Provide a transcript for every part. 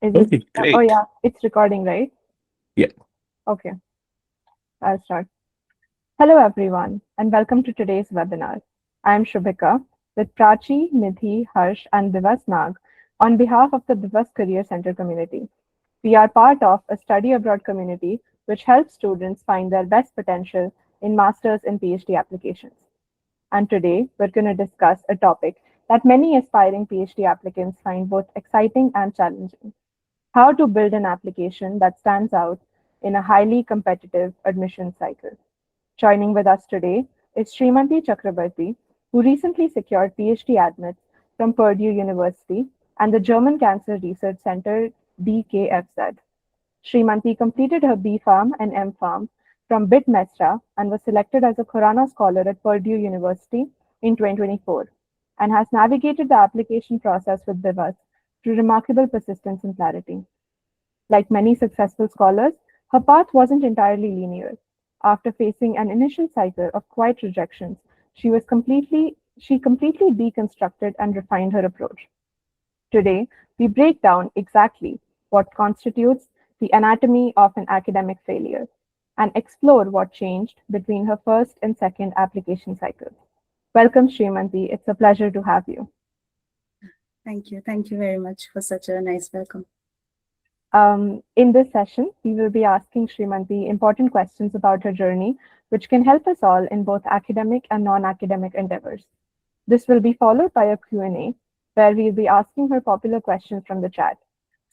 Is it? Okay, Oh, great. yeah, it's recording, right? Yeah. Okay, I'll start. Hello, everyone, and welcome to today's webinar. I'm Shubhika with Prachi, Nidhi, Harsh, and Divas Nag on behalf of the Divas Career Center community. We are part of a study abroad community which helps students find their best potential in master's and PhD applications. And today, we're going to discuss a topic that many aspiring PhD applicants find both exciting and challenging: how to build an application that stands out in a highly competitive admission cycle. Joining with us today is Shrimanti Chakraborty, who recently secured PhD admits from Purdue University and the German Cancer Research Center DKFZ. Shrimanti completed her B.Pharm and M.Pharm from BIT Mestra and was selected as a Khorana Scholar at Purdue University in 2024, and has navigated the application process with Bivas through remarkable persistence and clarity. Like many successful scholars, her path wasn't entirely linear. After facing an initial cycle of quiet rejections, she completely deconstructed and refined her approach. Today, we break down exactly what constitutes the anatomy of an academic failure and explore what changed between her first and second application cycles. Welcome, Srimanti. It's a pleasure to have you. Thank you. Thank you very much for such a nice welcome. In this session, we will be asking Srimanti important questions about her journey, which can help us all in both academic and non-academic endeavors. This will be followed by a Q&A, where we'll be asking her popular questions from the chat.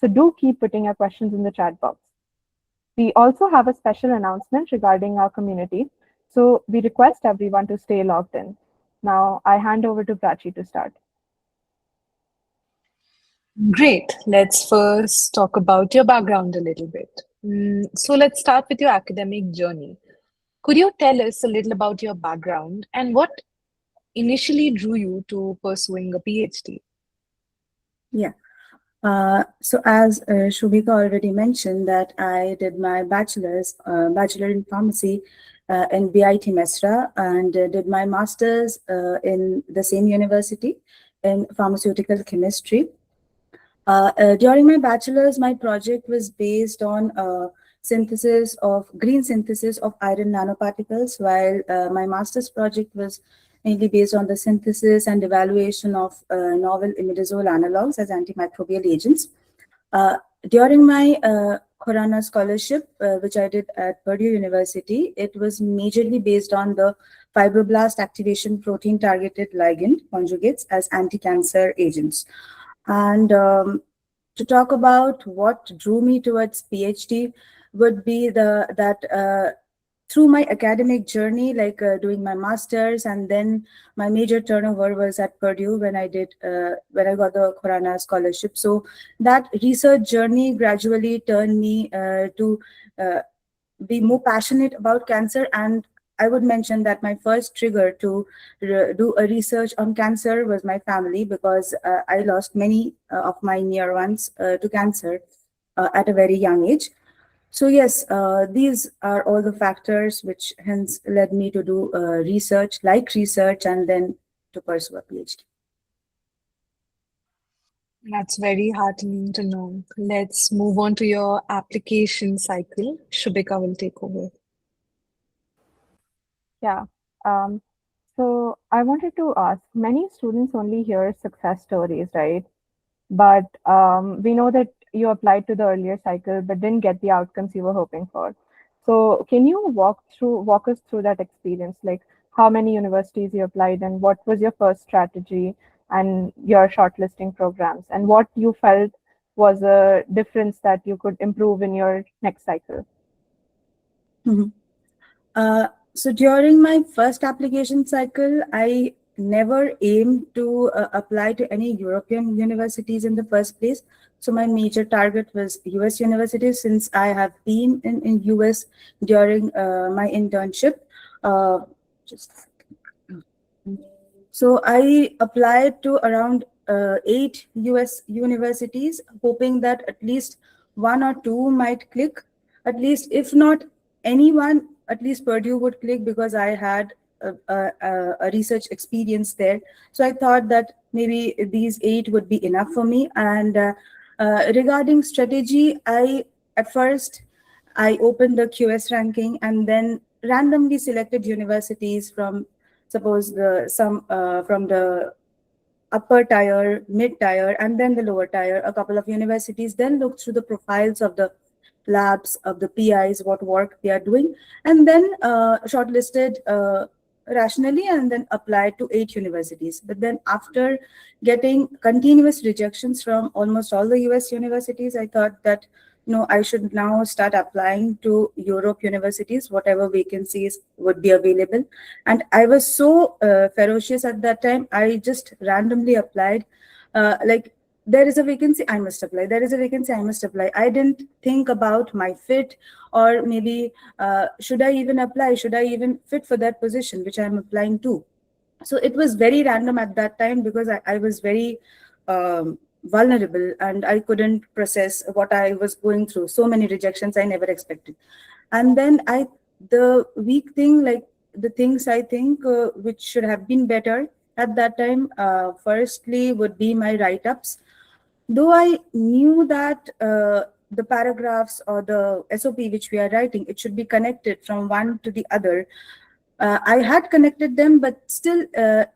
So do keep putting your questions in the chat box. We also have a special announcement regarding our community, so we request everyone to stay logged in. Now, I hand over to Prachi to start. Great. Let's first talk about your background a little bit. So let's start with your academic journey. Could you tell us a little about your background and what initially drew you to pursuing a PhD? Yeah. So as Shubhika already mentioned, that I did my bachelor in pharmacy in BIT Mesra, and did my master's in the same university in pharmaceutical chemistry. During my bachelor's, my project was based on green synthesis of iron nanoparticles, while my master's project was mainly based on the synthesis and evaluation of novel imidazole analogs as antimicrobial agents. During my Khorana scholarship, which I did at Purdue University, it was majorly based on the fibroblast activation protein targeted ligand conjugates as anti-cancer agents. And to talk about what drew me towards PhD would be through my academic journey, like doing my master's, and then my major turnover was at Purdue when I got the Khorana scholarship. So that research journey gradually turned me to be more passionate about cancer. And I would mention that my first trigger to do a research on cancer was my family, because I lost many of my near ones to cancer at a very young age. So yes, these are all the factors which hence led me to do research, and then to pursue a PhD. That's very heartening to know. Let's move on to your application cycle. Shubhika will take over. Yeah. Um, so I wanted to ask, many students only hear success stories, right? But we know that you applied to the earlier cycle but didn't get the outcomes you were hoping for. So can you walk us through that experience, like how many universities you applied and what was your first strategy and your shortlisting programs, and what you felt was a difference that you could improve in your next cycle? Mhm. So during my first application cycle, I never aimed to apply to any European universities in the first place. So my major target was US universities, since I have been in US during my internship. Uh, just So I applied to around 8 US universities, hoping that at least one or two might click. At least, if not anyone, at least Purdue would click, because I had a research experience there. So I thought that maybe these 8 would be enough for me. And Regarding strategy, at first I opened the QS ranking and then randomly selected universities from, suppose the some from the upper tier, mid tier, and then the lower tier, a couple of universities, then look through the profiles of the labs, of the PIs, what work they are doing, and then shortlisted rationally and then applied to 8 universities. But then after getting continuous rejections from almost all the US universities, I thought that no, I should now start applying to Europe universities, whatever vacancies would be available. And I was so ferocious at that time. I just randomly applied, like, there is a vacancy, I must apply. There is a vacancy, I must apply. I didn't think about my fit, or maybe should I even apply? Should I even fit for that position which I'm applying to? So it was very random at that time, because I was very vulnerable and I couldn't process what I was going through. So many rejections I never expected. And then the weak thing, like the things I think which should have been better at that time, firstly would be my write-ups. Though I knew that the paragraphs or the SOP which we are writing, it should be connected from one to the other. I had connected them, but still,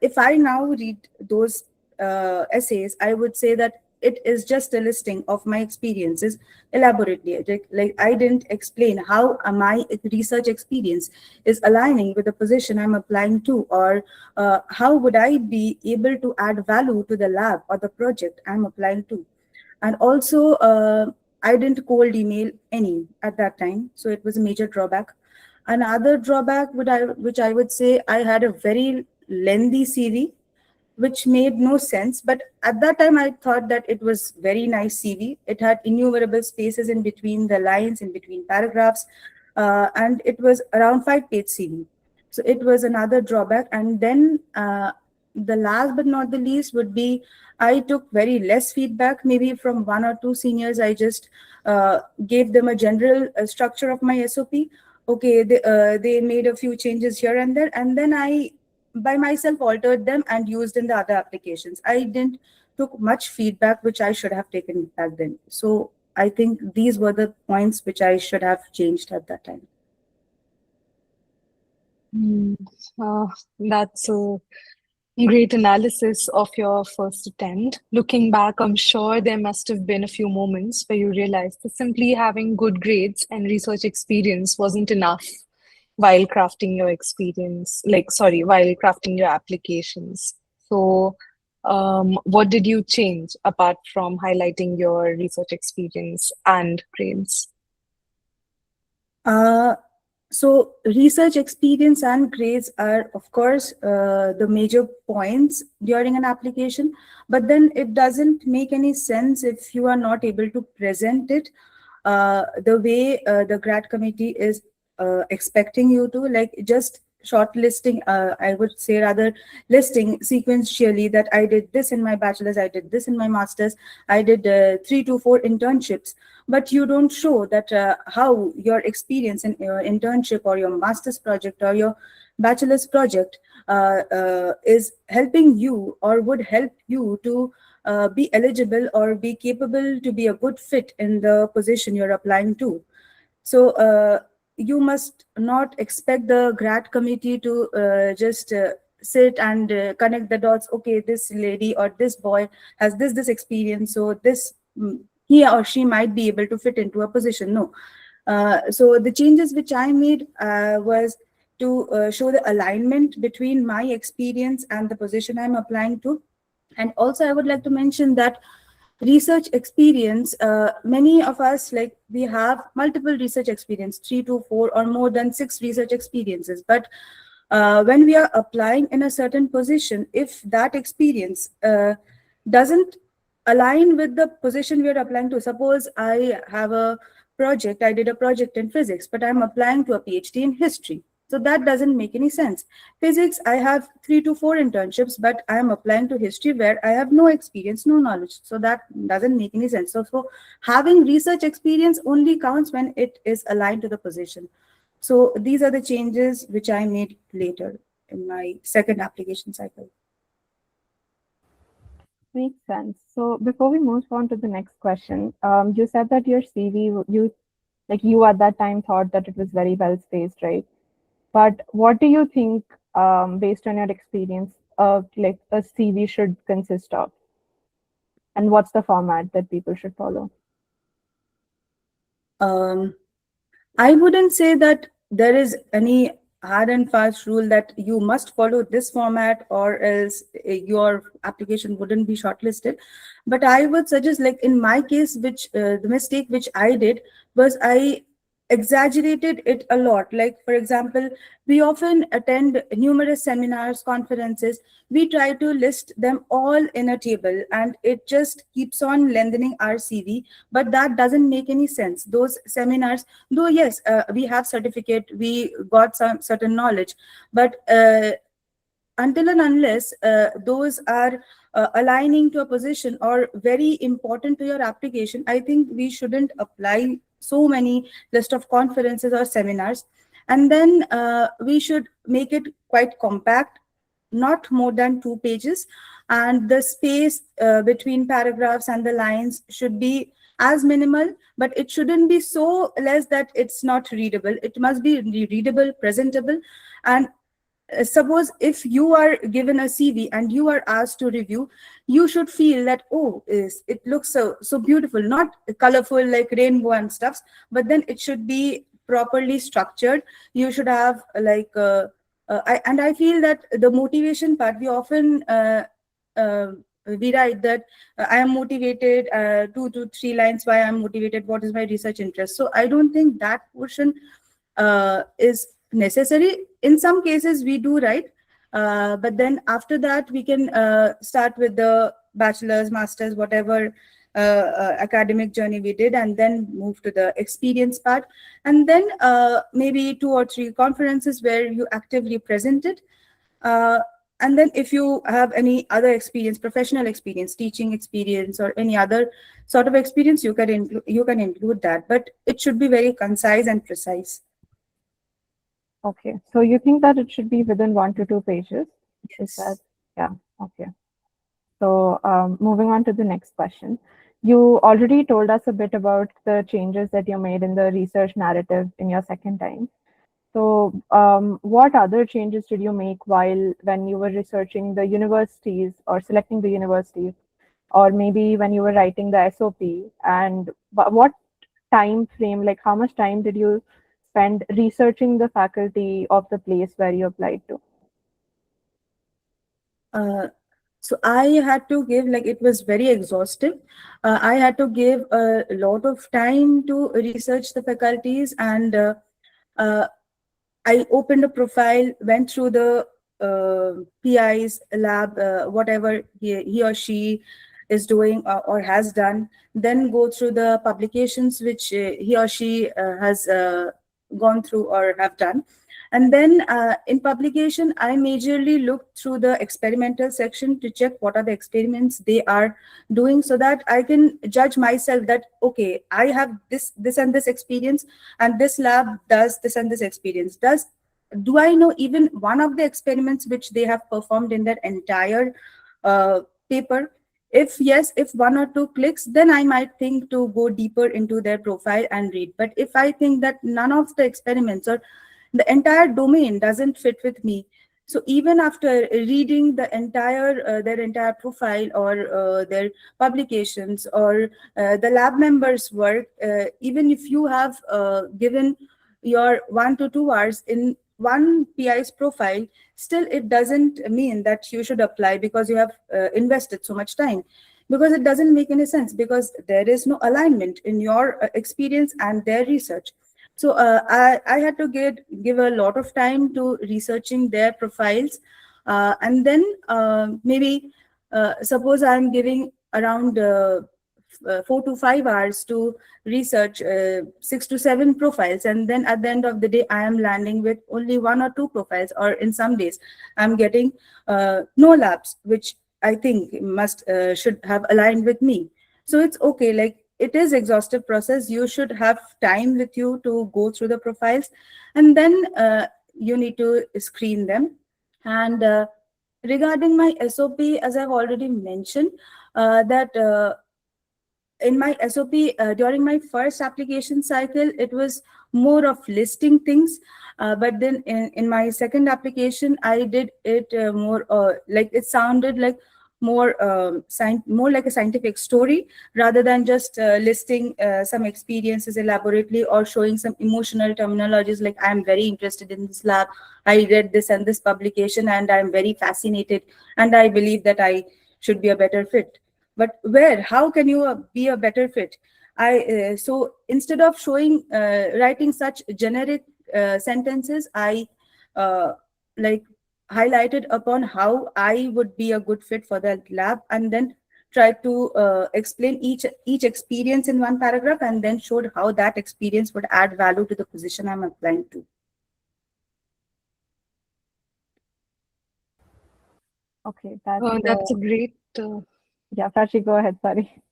if I now read those essays, I would say that it is just a listing of my experiences elaborately. Like I didn't explain how my research experience is aligning with the position I'm applying to, or how would I be able to add value to the lab or the project I'm applying to. And also, I didn't cold email any at that time, so it was a major drawback. Another drawback which I would say, I had a very lengthy CV, which made no sense. But at that time, I thought that it was very nice CV. It had innumerable spaces in between the lines, in between paragraphs, and it was around 5 page CV. So it was another drawback. And then the last but not the least would be, I took very less feedback, maybe from one or two seniors. I just gave them a general structure of my SOP. Okay, they made a few changes here and there, and then I by myself altered them and used in the other applications. I didn't took much feedback which I should have taken back then. So I think these were the points which I should have changed at that time. Mm, uh, that's a great analysis of your first attempt. Looking back, I'm sure there must have been a few moments where you realized that simply having good grades and research experience wasn't enough while crafting your while crafting your applications. So, what did you change apart from highlighting your research experience and grades? Uh, so research experience and grades are, of course, the major points during an application, but then it doesn't make any sense if you are not able to present it the way the grad committee is expecting you to, like just shortlisting, I would say rather listing sequentially, that I did this in my bachelor's, I did this in my master's, I did 3 to 4 internships, but you don't show that how your experience in your internship or your master's project or your bachelor's project is helping you or would help you to be eligible or be capable to be a good fit in the position you're applying to. So you must not expect the grad committee to just sit and connect the dots. Okay, this lady or this boy has this experience, so this he or she might be able to fit into a position. No. So the changes which I made was to show the alignment between my experience and the position I'm applying to. And also I would like to mention that research experience, many of us, like, we have multiple research experience, 3 to 4 or more than 6 research experiences. But when we are applying in a certain position, if that experience doesn't align with the position we are applying to, suppose I have a project, I did a project in physics, but I'm applying to a PhD in history. So that doesn't make any sense. Physics, I have 3 to 4 internships, but I am applying to history where I have no experience, no knowledge. So that doesn't make any sense. So having research experience only counts when it is aligned to the position. So these are the changes which I made later in my second application cycle. Makes sense. So before we move on to the next question, you said that your CV, you at that time thought that it was very well spaced, right? But what do you think, based on your experience, like a CV should consist of, and what's the format that people should follow? Um, I wouldn't say that there is any hard and fast rule that you must follow this format or else your application wouldn't be shortlisted. But I would suggest, like in my case, which the mistake which I did was I exaggerated it a lot. Like, for example, we often attend numerous seminars, conferences. We try to list them all in a table and it just keeps on lengthening our CV, but that doesn't make any sense. Those seminars, though yes, we have certificate, we got some certain knowledge, but until and unless those are aligning to a position or very important to your application, I think we shouldn't apply so many list of conferences or seminars. And then we should make it quite compact, not more than 2 pages, and the space between paragraphs and the lines should be as minimal, but it shouldn't be so less that it's not readable. It must be readable, presentable. And suppose if you are given a CV and you are asked to review, you should feel that, oh, it looks so beautiful, not colorful like rainbow and stuffs, but then it should be properly structured. You should have and I feel that the motivation part, we often uh, we write that I am motivated, 2 to 3 lines why I'm motivated, what is my research interest. So I don't think that portion is necessary. In some cases we do write, but then after that we can start with the bachelor's, master's, whatever academic journey we did, and then move to the experience part, and then maybe 2 or 3 conferences where you actively presented. uh, and then if you have any other experience, professional experience, teaching experience, or any other sort of experience, you can include that, but it should be very concise and precise. Okay, so you think that it should be within 1 to 2 pages? Is that, Yes. yeah, okay. So, moving on to the next question. You already told us a bit about the changes that you made in the research narrative in your second time. So, what other changes did you make when you were researching the universities or selecting the universities, or maybe when you were writing the SOP? And what time frame, like how much time did you spend researching the faculty of the place where you applied to? Uh, so I had to give, like, it was very exhaustive. I had to give a lot of time to research the faculties, and uh, I opened a profile, went through the PI's lab, whatever he or she is doing or has done, then go through the publications which he or she has gone through or have done. And then in publication, I majorly look through the experimental section to check what are the experiments they are doing, so that I can judge myself that, okay, I have this and this experience, and this lab does this and this experience. Do I know even one of the experiments which they have performed in their entire uh, paper? If yes, if 1 or 2 clicks, then I might think to go deeper into their profile and read. But if I think that none of the experiments or the entire domain doesn't fit with me, so even after reading the entire their entire profile or their publications or the lab members work, even if you have given your 1 to 2 hours in one PI's profile, still it doesn't mean that you should apply because you have invested so much time, because it doesn't make any sense, because there is no alignment in your experience and their research. So I had to give a lot of time to researching their profiles, and then maybe suppose I'm giving around 4 to 5 hours to research 6 to 7 profiles, and then at the end of the day I am landing with only 1 or 2 profiles, or in some days I'm getting no labs which I think must should have aligned with me. So it's okay, like, it is exhaustive process. You should have time with you to go through the profiles, and then you need to screen them. And regarding my SOP, as I've already mentioned, that in my SOP, during my first application cycle, it was more of listing things. But then in my second application, I did it more like it sounded like more like a scientific story rather than just listing some experiences elaborately or showing some emotional terminologies like I'm very interested in this lab, I read this and this publication and I'm very fascinated and I believe that I should be a better fit. But where, how can you be a better fit? So instead of showing writing such generic sentences, I uh, like highlighted upon how I would be a good fit for that lab, and then tried to explain each experience in one paragraph, and then showed how that experience would add value to the position I'm applying to. Okay, that's That's a great, yeah, Prachi, go ahead. Sorry.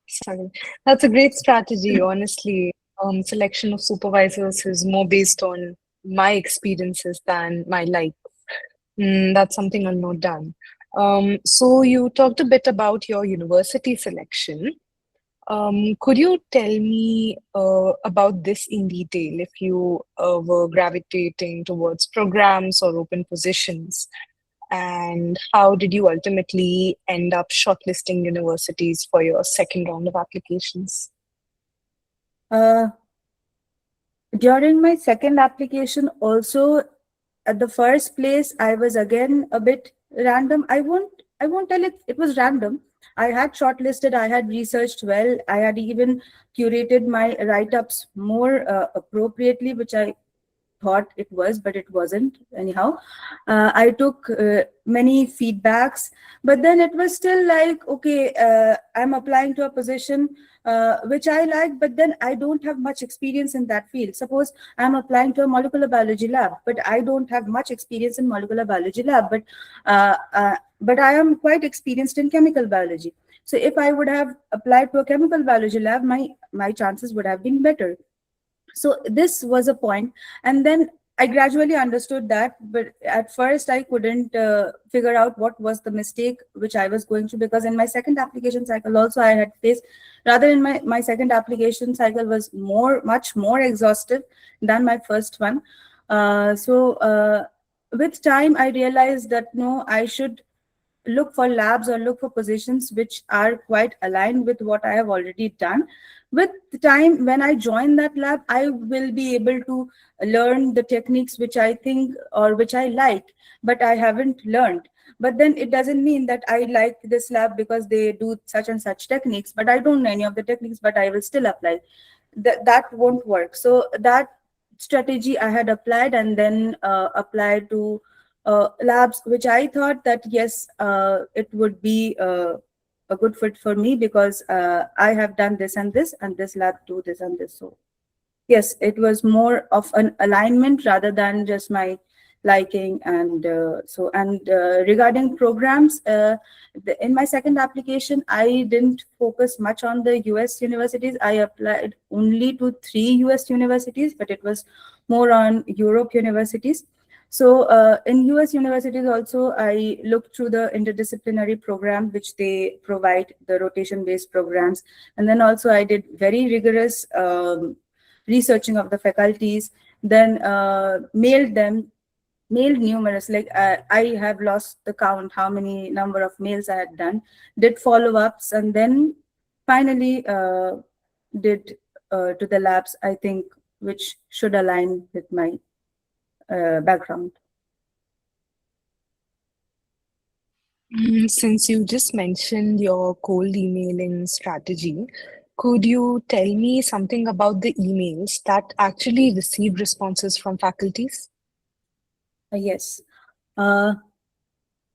sorry, that's a great strategy, honestly. Selection of supervisors is more based on my experiences than my likes. That's something I'll note down. So you talked a bit about your university selection. Could you tell me about this in detail if you were gravitating towards programs or open positions? And how did you ultimately end up shortlisting universities for your second round of applications? Uh, During my second application, also at the first place, I was again a bit random. I won't tell it was random. I had shortlisted, I had researched well, I had even curated my write-ups more appropriately, which I thought it was, but it wasn't. Anyhow, I took many feedbacks, but then it was still like, okay, I'm applying to a position which I like, but then I don't have much experience in that field. Suppose I'm applying to a molecular biology lab, but I don't have much experience in molecular biology lab, but I am quite experienced in chemical biology. So if I would have applied to a chemical biology lab, my chances would have been better. So this was a point, and then I gradually understood that, but at first I couldn't figure out what was the mistake which I was going through, because in my second application cycle also I had faced, rather in my second application cycle was much more exhaustive than my first one. So with time I realized that no, I should look for labs or look for positions which are quite aligned with what I have already done. With the time when I join that lab, I will be able to learn the techniques which I think or which I like, but I haven't learned. But then it doesn't mean that I like this lab because they do such and such techniques, but I don't know any of the techniques, but I will still apply. That won't work. So that strategy I had applied, and then applied to labs which I thought that yes, it would be a good fit for me, because I have done this and this lab do this and this. So yes, it was more of an alignment rather than just my liking. And regarding programs, in my second application I didn't focus much on the US universities. I applied only to 3 US universities, but it was more on Europe universities. So in US universities also, I looked through the interdisciplinary program which they provide, the rotation based programs. And then also I did very rigorous researching of the faculties, then mailed numerous, like I have lost the count how many number of mails I had done, did follow-ups, and then finally did to the labs I think which should align with my background. Since you just mentioned your cold emailing strategy, could you tell me something about the emails that actually received responses from faculties? Yes. Uh,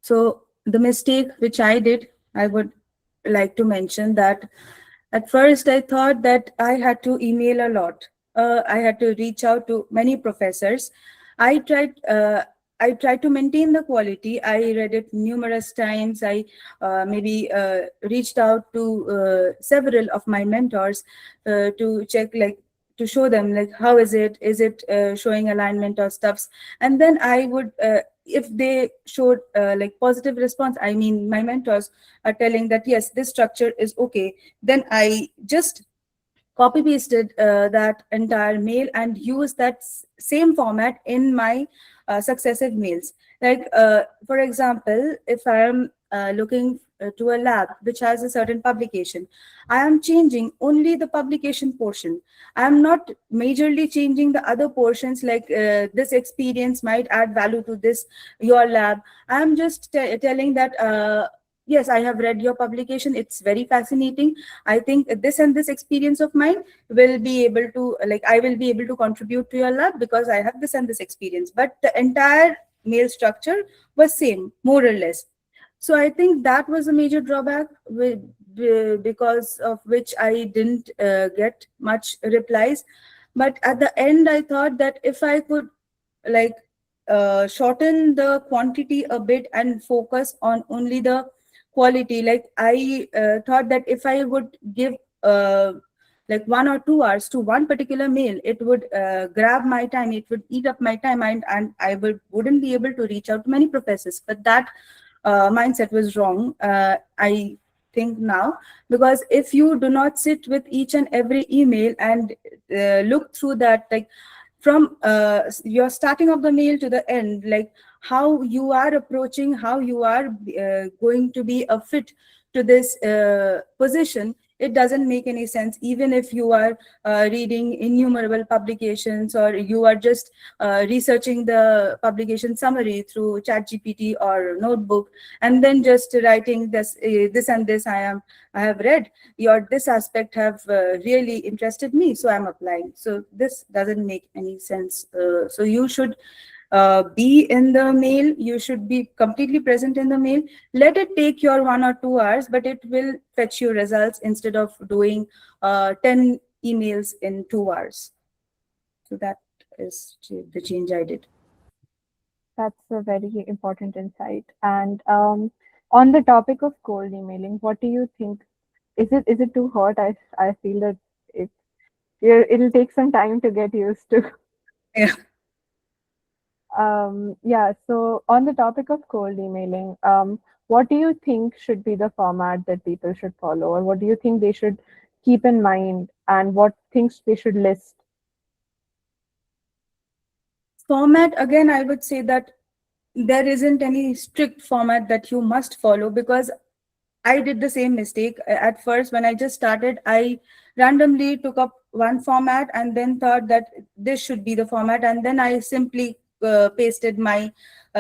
so the mistake which I did, I would like to mention that at first I thought that I had to email a lot. I had to reach out to many professors. I tried. I tried to maintain the quality. I read it numerous times. I maybe reached out to several of my mentors to check, like, to show them like how is it showing alignment or stuffs. And then I would if they showed like positive response, I mean my mentors are telling that yes, this structure is okay, then I just copy pasted that entire mail and use that same format in my successive mails. Like, for example, if I am looking to a lab which has a certain publication, I am changing only the publication portion. I am not majorly changing the other portions, like this experience might add value to this your lab. I am just telling that. Yes, I have read your publication. It's very fascinating. I think this and this experience of mine will be able to, like, I will be able to contribute to your lab because I have this and this experience. But the entire mail structure was same, more or less. So I think that was a major drawback because of which I didn't get much replies. But at the end, I thought that if I could, like, shorten the quantity a bit and focus on only the quality, like I thought that if I would give like 1 or 2 hours to one particular mail, it would grab my time, it would eat up my time, and I wouldn't be able to reach out to many professors. But that mindset was wrong, I think now, because if you do not sit with each and every email and look through that, like from your starting of the mail to the end, like how you are approaching, how you are going to be a fit to this position, it doesn't make any sense. Even if you are reading innumerable publications, or you are just researching the publication summary through ChatGPT or notebook, and then just writing this and this I have read, your this aspect have really interested me, so I'm applying. So this doesn't make any sense. So you should be in the mail, you should be completely present in the mail. Let it take your 1 or 2 hours, but it will fetch you results instead of doing 10 emails in 2 hours. So that is the change I did. That's a very important insight. And on the topic of cold emailing, what do you think? Is it too hot? I feel that it it'll take some time to get used to. Yeah. Yeah, so on the topic of cold emailing, what do you think should be the format that people should follow, or what do you think they should keep in mind, and what things they should list? Format, again, I would say that there isn't any strict format that you must follow, because I did the same mistake. At first, when I just started, I randomly took up one format and then thought that this should be the format. And then I simply pasted my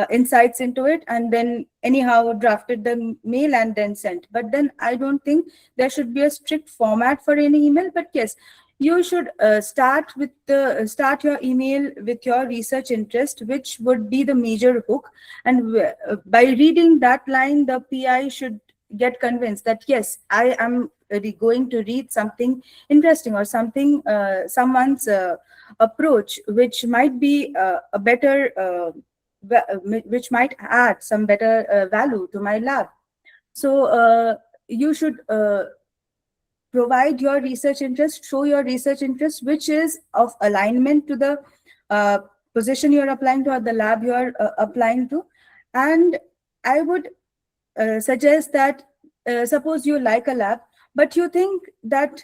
insights into it, and then anyhow drafted the mail and then sent. But then I don't think there should be a strict format for any email. But yes, you should start your email with your research interest, which would be the major hook. And by reading that line, the PI should get convinced that yes, I am going to read something interesting, or something someone's approach which might be a better which might add some better value to my lab. So you should provide your research interest, show your research interest, which is of alignment to the uh, position you're applying to, or the lab you're applying to. And I would suggests that suppose you like a lab, but you think that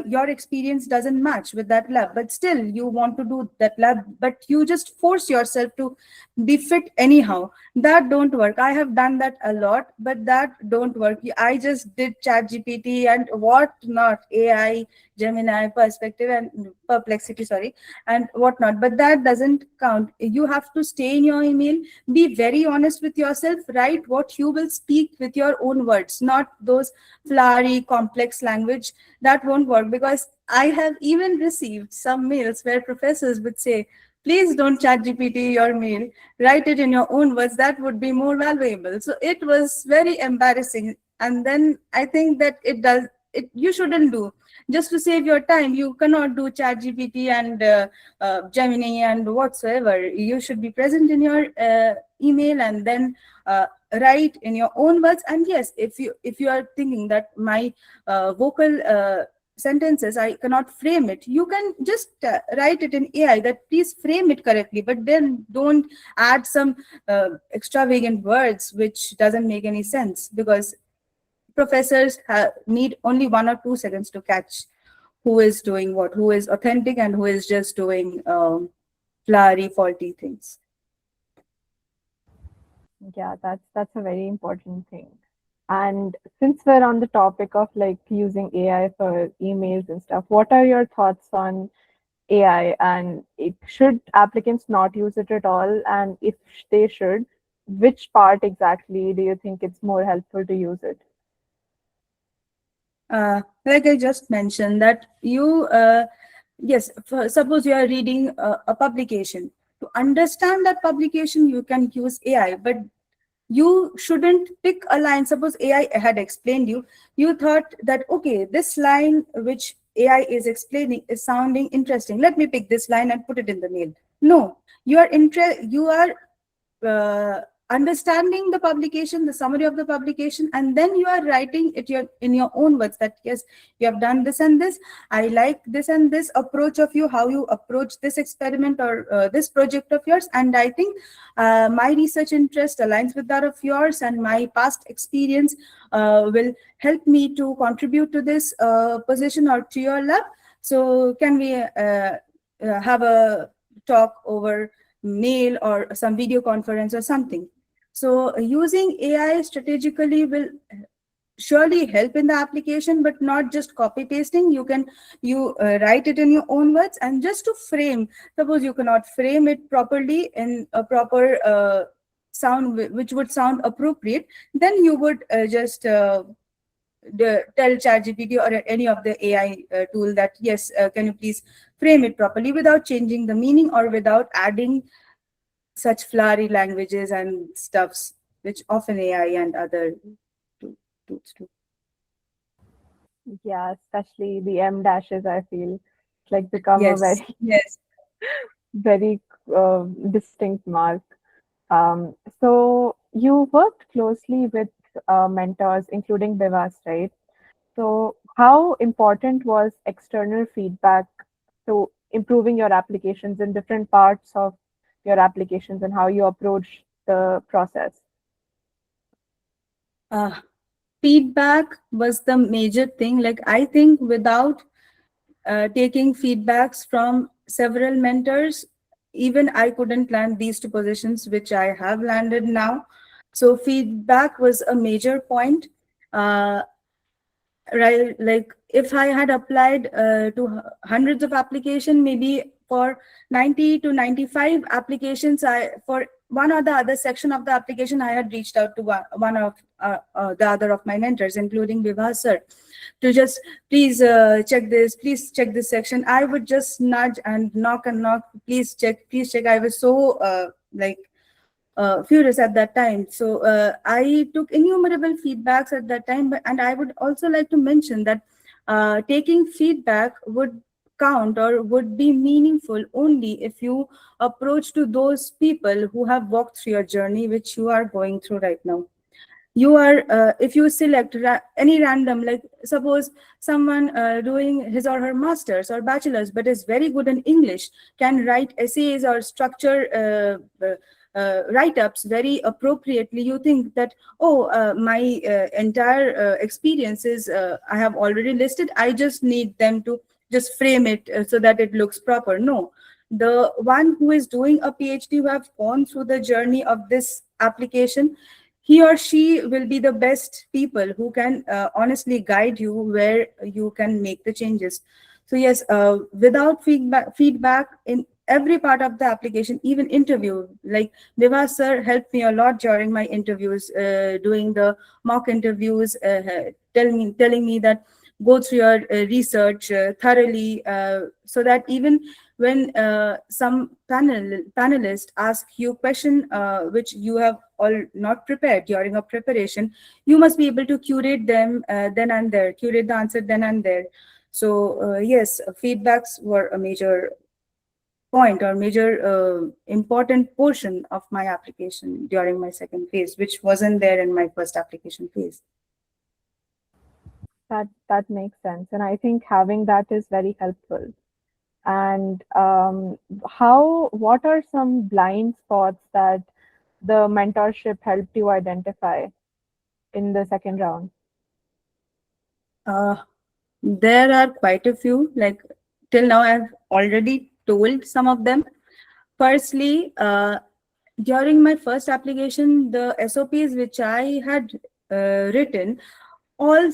your experience doesn't match with that lab, but still you want to do that lab, but you just force yourself to be fit anyhow. That don't work. I have done that a lot, but that don't work. I just did chat gpt and what not, AI, Gemini, perspective, and perplexity, sorry, and whatnot, but that doesn't count. You have to stay in your email, be very honest with yourself, write what you will speak with your own words, not those flowery complex language. That won't work, because I have even received some mails where professors would say, please don't chat gpt your mail, write it in your own words, that would be more valuable. So it was very embarrassing. And then I think that you shouldn't do, just to save your time, you cannot do chat gpt and Gemini and whatsoever. You should be present in your email, and then write in your own words. And yes, if you are thinking that my vocal sentences, I cannot frame it. You can just write it in AI that please frame it correctly, but then don't add some extravagant words which doesn't make any sense, because professors need only 1 or 2 seconds to catch who is doing what, who is authentic and who is just doing flowery, faulty things. Yeah, that's a very important thing. And since we're on the topic of like using AI for emails and stuff, what are your thoughts on AI, and should applicants not use it at all? And if they should, which part exactly do you think it's more helpful to use it? Like I just mentioned, that yes, suppose you are reading a publication. To understand that publication, you can use AI, but you shouldn't pick a line. Suppose AI had explained you thought that, okay, this line which AI is explaining is sounding interesting. Let me pick this line and put it in the mail. No, you are uh, understanding the publication, the summary of the publication, and then you are writing it in your own words that yes, you have done this and this. I like this and this approach of you, how you approach this experiment or this project of yours, and I think my research interest aligns with that of yours, and my past experience will help me to contribute to this position or to your lab. So can we have a talk over mail or some video conference or something? So using AI strategically will surely help in the application, but not just copy pasting. You write it in your own words, and just to frame, suppose you cannot frame it properly in a proper sound which would sound appropriate, then you would just tell ChatGPT or any of the AI tool that yes, can you please frame it properly without changing the meaning or without adding such flowery languages and stuffs, which often AI and other tools do. Yeah, especially the M dashes, I feel it's like become a Yes, very, yes. very distinct mark. So you worked closely with mentors, including Bivas, right? So how important was external feedback to improving your applications in different parts of your applications and how you approach the process? Uh, Feedback was the major thing. Like, I think without taking feedbacks from several mentors, even I couldn't land these two positions which I have landed now. So feedback was a major point. Uh, right, like if I had applied to hundreds of application, maybe for 90 to 95 applications, I for one or the other section of the application, I had reached out to one of the other of my mentors, including Vibha sir, to just please check this section. I would just nudge and knock, please check. I was so like furious at that time. So I took innumerable feedbacks at that time, and I would also like to mention that taking feedback would count or would be meaningful only if you approach to those people who have walked through your journey, which you are going through right now. You are if you select any random, like suppose someone doing his or her masters or bachelors but is very good in English, can write essays or structure write-ups very appropriately. You think that, oh, my entire experiences I have already listed, I just need them to just frame it so that it looks proper. No, the one who is doing a PhD, who have gone through the journey of this application, he or she will be the best people who can honestly guide you where you can make the changes. So yes, without feedback in every part of the application, even interview, like Vivas sir helped me a lot during my interviews, doing the mock interviews, telling me that go through your research thoroughly, so that even when some panelists ask you question which you have all not prepared during a preparation, you must be able to curate them then and there, curate the answer then and there. So yes, feedbacks were a major point or major important portion of my application during my second phase, which wasn't there in my first application phase. That makes sense, and I think having that is very helpful. And what are some blind spots that the mentorship helped you identify in the second round? Uh, there are quite a few. Like till now, I've already told some of them. Firstly, during my first application, the SOPs which I had written, all,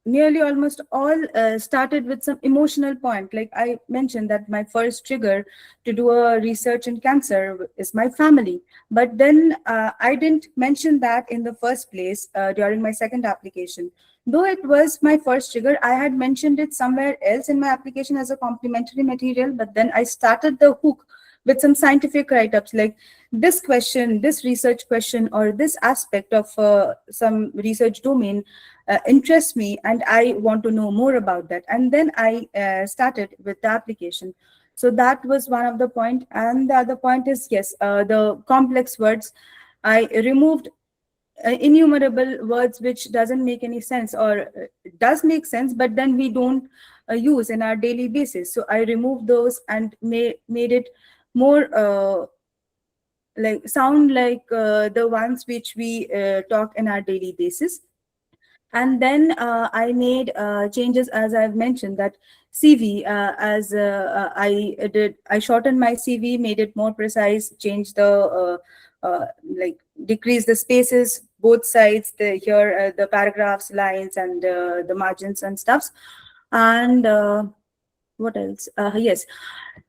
nearly almost all started with some emotional point. Like I mentioned that my first trigger to do a research in cancer is my family. But then I didn't mention that in the first place during my second application. Though it was my first trigger, I had mentioned it somewhere else in my application as a complementary material, but then I started the hook with some scientific write-ups like this question, this research question, or this aspect of some research domain interests me and I want to know more about that. And then I started with the application. So that was one of the point. And the other point is, yes, the complex words. I removed innumerable words which doesn't make any sense, or does make sense, but then we don't use in our daily basis. So I removed those and made it more like sound like the ones which we talk in our daily basis. And then I made changes, as I've mentioned, that CV, as I shortened my CV, made it more precise, changed the like decrease the spaces both sides, the paragraphs, lines, and the margins and stuffs. And what else? Yes,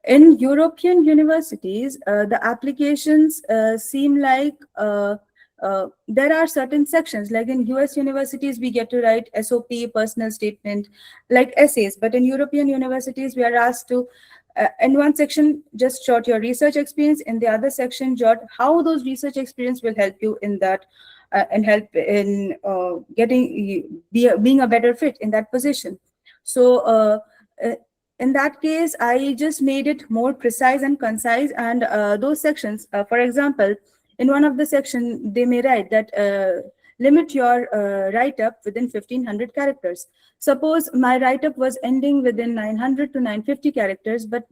in European universities, the applications seem like there are certain sections. Like in US universities, we get to write SOP, personal statement, like essays. But in European universities, we are asked to, in one section, just jot your research experience. In the other section, jot how those research experience will help you in that, and help in being a better fit in that position. So. Uh, in that case, I just made it more precise and concise. And those sections, for example, in one of the section, they may write that limit your write-up within 1500 characters. Suppose my write-up was ending within 900 to 950 characters, but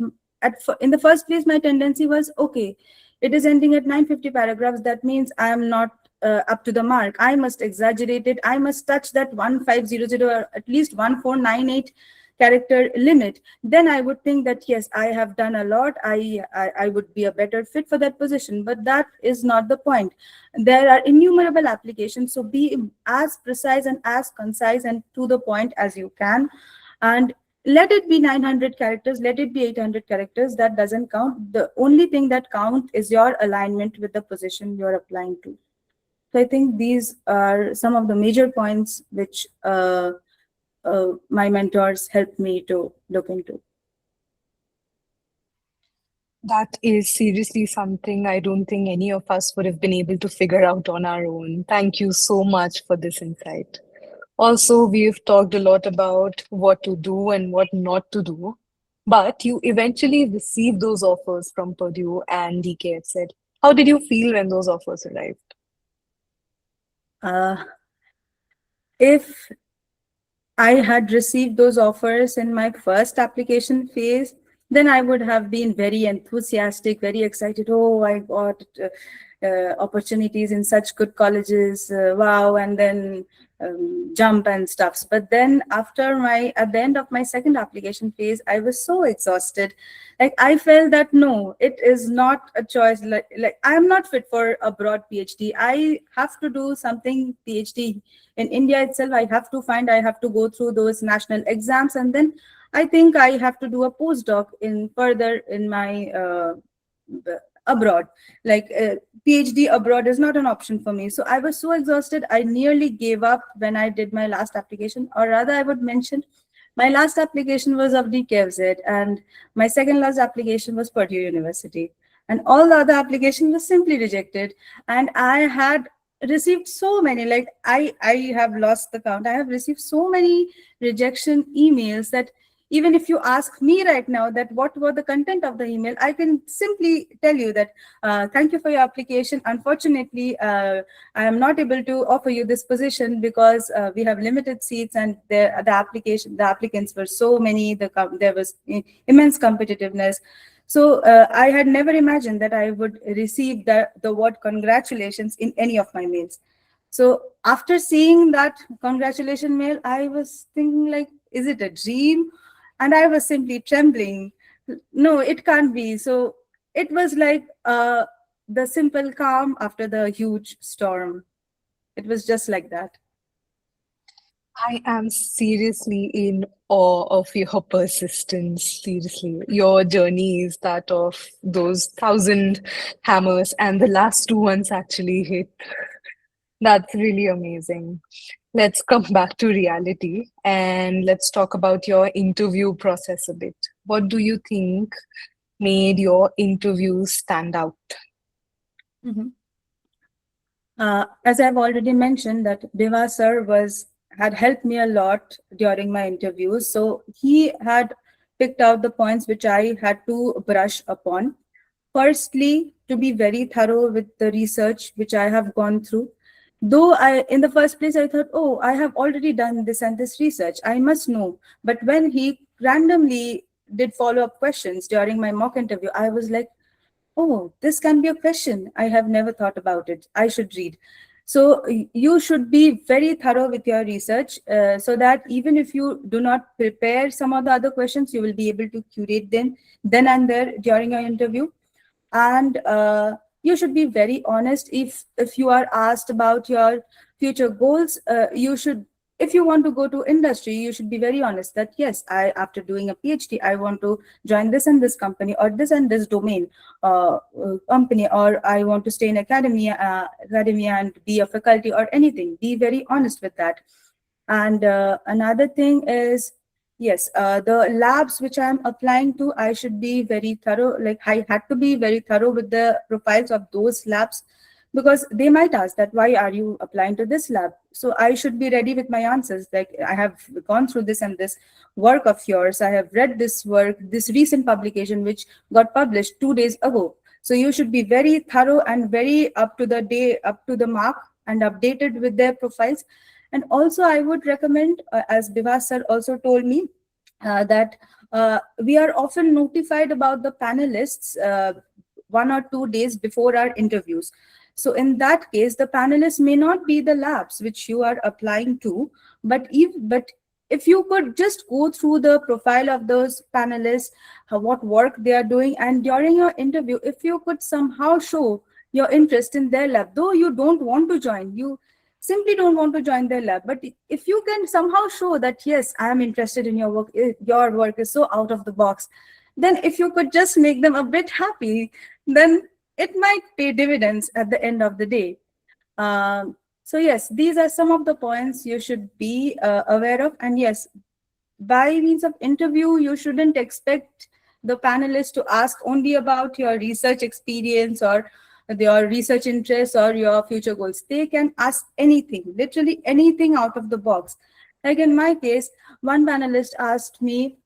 in the first place, my tendency was, okay, it is ending at 950 paragraphs. That means I am not up to the mark. I must exaggerate it. I must touch that 1500 or at least 1498 character limit. Then I would think that yes, I have done a lot. I would be a better fit for that position. But that is not the point. There are innumerable applications, so be as precise and as concise and to the point as you can. And let it be 900 characters, let it be 800 characters, that doesn't count. The only thing that counts is your alignment with the position you're applying to. So I think these are some of the major points which my mentors helped me to look into. That is seriously something I don't think any of us would have been able to figure out on our own. Thank you so much for this insight. Also, we've talked a lot about what to do and what not to do, but you eventually received those offers from Purdue and DKFZ. How did you feel when those offers arrived? Uh, if I had received those offers in my first application phase, then I would have been very enthusiastic, very excited. Oh, I got opportunities in such good colleges. Wow. And then jump and stuffs. But then at the end of my second application phase, I was so exhausted. Like I felt that no, it is not a choice. Like I'm not fit for a broad PhD. I have to do something PhD in India itself. I have to go through those national exams, and then I think I have to do a postdoc in further in my abroad. Like PhD abroad is not an option for me. So I was so exhausted, I nearly gave up when I did my last application. Or rather, I would mention my last application was of DKFZ, and my second last application was Purdue University. And all the other application was simply rejected. And I had received so many, I have lost the count. I have received so many rejection emails that Even if you ask me right now that what were the content of the email, I can simply tell you that thank you for your application. Unfortunately, I am not able to offer you this position because we have limited seats, and the applicants were so many. There was immense competitiveness. So I had never imagined that I would receive the word congratulations in any of my mails. So after seeing that congratulation mail, I was thinking like, is it a dream? And I was simply trembling. No, it can't be. So it was like the simple calm after the huge storm. It was just like that. I am seriously in awe of your persistence. Seriously, your journey is that of those 1,000 hammers, and the last two ones actually hit. That's really amazing. Let's come back to reality and let's talk about your interview process a bit. What do you think made your interviews stand out? Mhm. As I've already mentioned, that Deva sir had helped me a lot during my interviews. So he had picked out the points which I had to brush upon. Firstly, to be very thorough with the research which I have gone through. Though in the first place, I thought, oh, I have already done this and this research, I must know. But when he randomly did follow up questions during my mock interview, I was like, oh, this can be a question. I have never thought about it. I should read. So you should be very thorough with your research so that even if you do not prepare some of the other questions, you will be able to curate them then and there during your interview. And you should be very honest. If you are asked about your future goals, you should, if you want to go to industry, you should be very honest that yes, I, after doing a PhD, I want to join this and this company or this and this domain company, or I want to stay in academia and be a faculty or anything. Be very honest with that. And another thing is, yes, the labs which I'm applying to, I should be very thorough. Like I had to be very thorough with the profiles of those labs, because they might ask that why are you applying to this lab? So I should be ready with my answers. Like I have gone through this and this work of yours. I have read this work, this recent publication which got published 2 days ago. So you should be very thorough and very up to the day, up to the mark, and updated with their profiles. And also, I would recommend, as Bivas sir also told me, that we are often notified about the panelists 1 or 2 days before our interviews. So in that case, the panelists may not be the labs which you are applying to, but if you could just go through the profile of those panelists, what work they are doing, and during your interview, if you could somehow show your interest in their lab, though you don't want to join, you simply don't want to join their lab, but if you can somehow show that yes, I am interested in your work, your work is so out of the box, then if you could just make them a bit happy, then it might pay dividends at the end of the day. So yes, these are some of the points you should be aware of. And yes, by means of interview, you shouldn't expect the panelists to ask only about your research experience or your research interests or your future goals. They can ask anything, literally anything out of the box. Like in my case, one panelist asked me,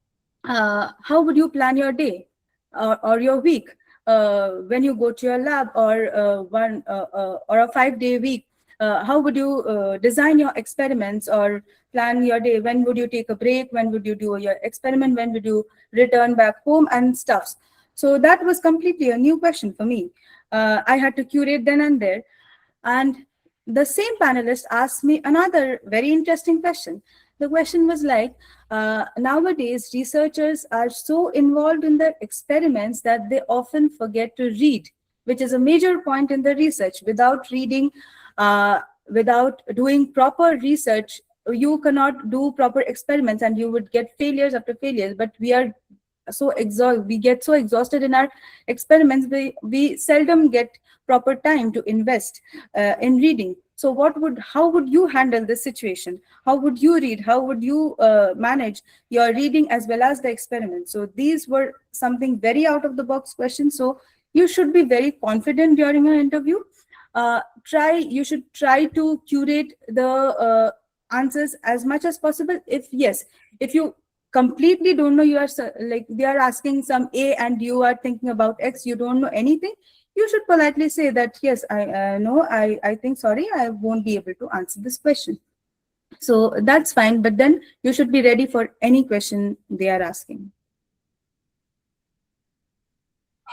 how would you plan your day or your week when you go to your lab, or or a 5-day week? How would you design your experiments or plan your day? When would you take a break? When would you do your experiment? When would you return back home and stuffs? So that was completely a new question for me. I had to curate then and there. And the same panelist asked me another very interesting question. The question was like, nowadays researchers are so involved in their experiments that they often forget to read, which is a major point in the research. Without reading, without doing proper research, you cannot do proper experiments and you would get failures after failures. But we get so exhausted in our experiments, we seldom get proper time to invest in reading. So how would you handle this situation? How would you read? How would you manage your reading as well as the experiment? So these were something very out of the box questions. So you should be very confident during your interview. You should try to curate the answers as much as possible. If you completely don't know, you are like they are asking some A and you are thinking about X, you don't know anything, you should politely say that yes, I no, I think, sorry, I won't be able to answer this question. So that's fine, but then you should be ready for any question they are asking.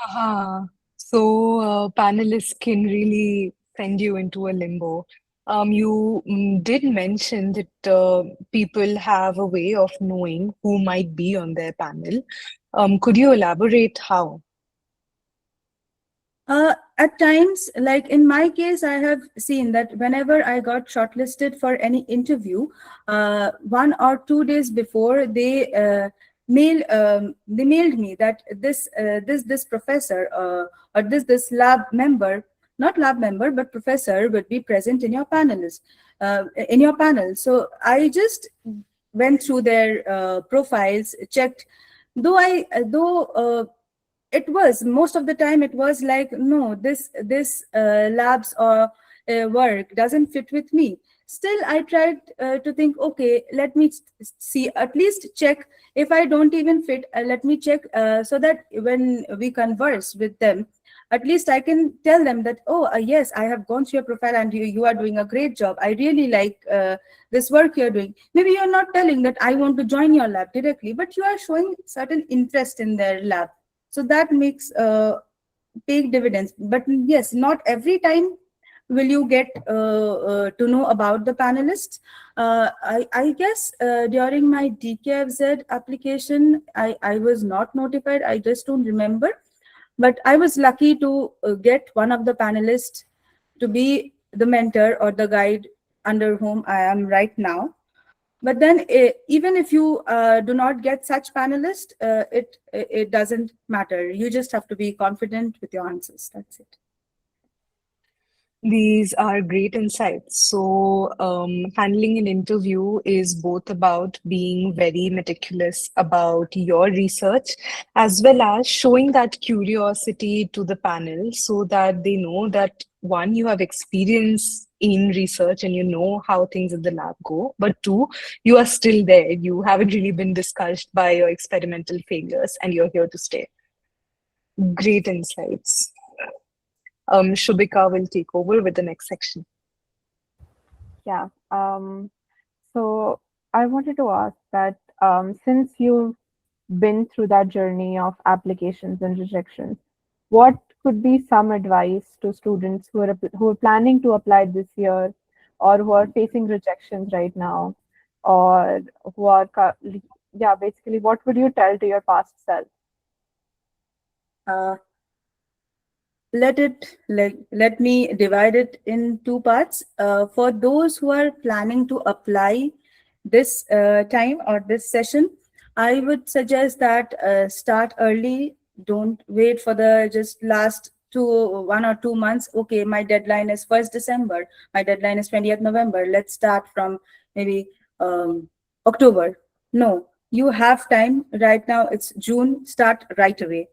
Aha. So panelists can really send you into a limbo. You did mention that people have a way of knowing who might be on their panel. Could you elaborate how? At times, like in my case, I have seen that whenever I got shortlisted for any interview, 1 or 2 days before, they mailed me that this professor or this lab member, not lab member but professor, would be present in your in your panel. So I just went through their profiles, checked. Though it was, most of the time it was like, no, this labs or work doesn't fit with me. Still I tried to think, okay, let me see, at least check. If I don't even fit, let me check, so that when we converse with them, at least I can tell them that, oh, yes, I have gone through your profile and you are doing a great job. I really like this work you're doing. Maybe you're not telling that I want to join your lab directly, but you are showing certain interest in their lab. So that makes big dividends. But yes, not every time will you get to know about the panelists. I guess during my DKFZ application, I was not notified. I just don't remember. But I was lucky to get one of the panelists to be the mentor or the guide under whom I am right now. But then even if you do not get such panelists, it doesn't matter. You just have to be confident with your answers. That's it. These are great insights. So, handling an interview is both about being very meticulous about your research, as well as showing that curiosity to the panel so that they know that one, you have experience in research and you know how things in the lab go, but two, you are still there. You haven't really been discouraged by your experimental failures and you're here to stay. Great insights. Shubhika will take over with the next section. Yeah. So I wanted to ask that since you've been through that journey of applications and rejections, what could be some advice to students who are planning to apply this year, or who are facing rejections right now, or who are yeah, basically, what would you tell to your past self? Uh, let me divide it in two parts. For those who are planning to apply this time or this session, I would suggest that start early. Don't wait for the just last 1 or 2 months. Okay, my deadline is 1st December, my deadline is 20th November, let's start from maybe October. No, you have time. Right now it's June, start right away.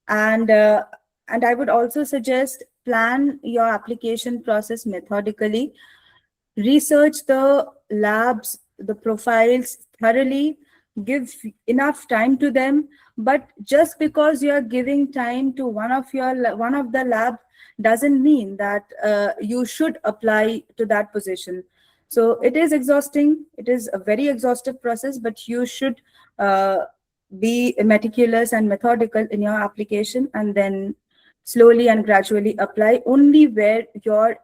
And uh, and I would also suggest, plan your application process methodically, research the labs, the profiles thoroughly, give enough time to them. But just because you are giving time to one of the lab doesn't mean that you should apply to that position. So it is exhausting, it is a very exhaustive process, but you should uh, be meticulous and methodical in your application, and then slowly and gradually apply only where your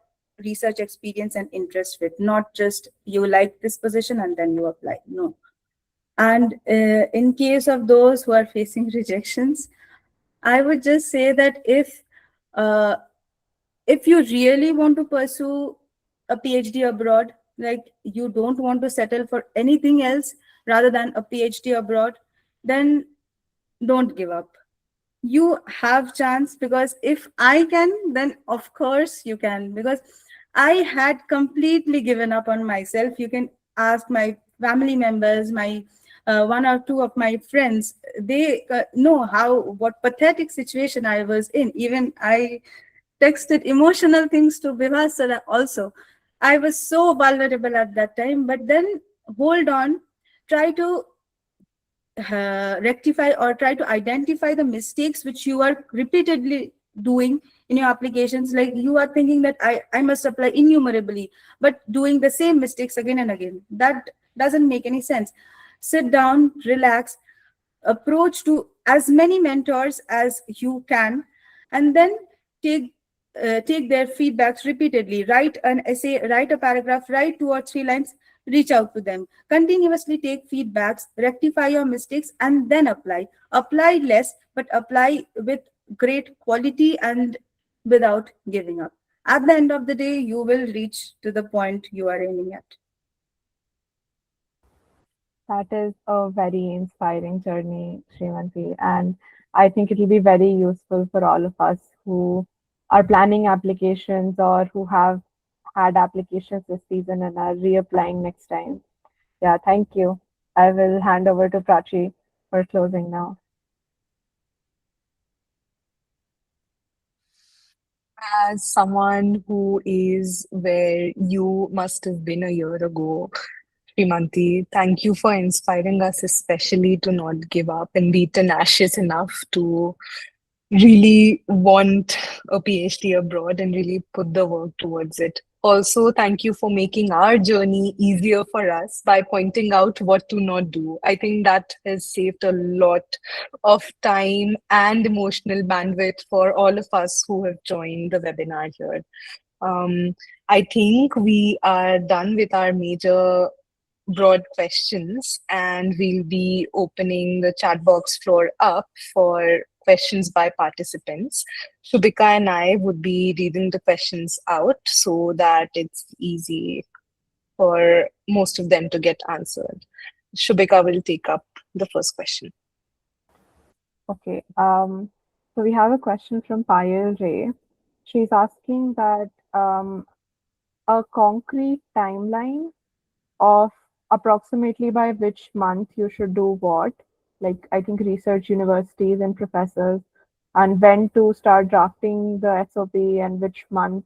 research experience and interest with, not just you like this position and then you apply. No. And in case of those who are facing rejections, I would just say that uh, if you really want to pursue a PhD abroad, like you don't want to settle for anything else rather than a PhD abroad, then don't give up. You have chance, because if I can, then of course you can. Because I had completely given up on myself. You can ask my family members, my 1 or 2 of my friends. They know how, what pathetic situation I was in. Even I texted emotional things to Vivasara also. I was so vulnerable at that time. But then hold on, try to rectify or try to identify the mistakes which you are repeatedly doing in your applications. Like you are thinking that I must apply innumerably, but doing the same mistakes again and again. That doesn't make any sense. Sit down, relax, approach to as many mentors as you can, and then take take their feedbacks repeatedly. Write an essay, write a paragraph, write 2 or 3 lines, reach out to them, continuously take feedbacks, rectify your mistakes, and then apply less, but apply with great quality and without giving up. At the end of the day, you will reach to the point you are aiming at. That is a very inspiring journey, Shrimanti, and I think it will be very useful for all of us who are planning applications or who have had applications this season and are reapplying next time. Yeah, thank you. I will hand over to Prachi for closing now. As someone who is where you must have been a year ago, Shrimanti, thank you for inspiring us, especially to not give up and be tenacious enough to really want a PhD abroad and really put the work towards it. Also, thank you for making our journey easier for us by pointing out what to not do. I think that has saved a lot of time and emotional bandwidth for all of us who have joined the webinar here. Um, I think we are done with our major broad questions, and we'll be opening the chat box floor up for questions by participants. Shubhika and I would be reading the questions out so that it's easy for most of them to get answered. Shubhika will take up the first question. Okay. So we have a question from Payal Ray. She's asking that a concrete timeline of approximately by which month you should do what, like I think research universities and professors, and when to start drafting the SOP and which month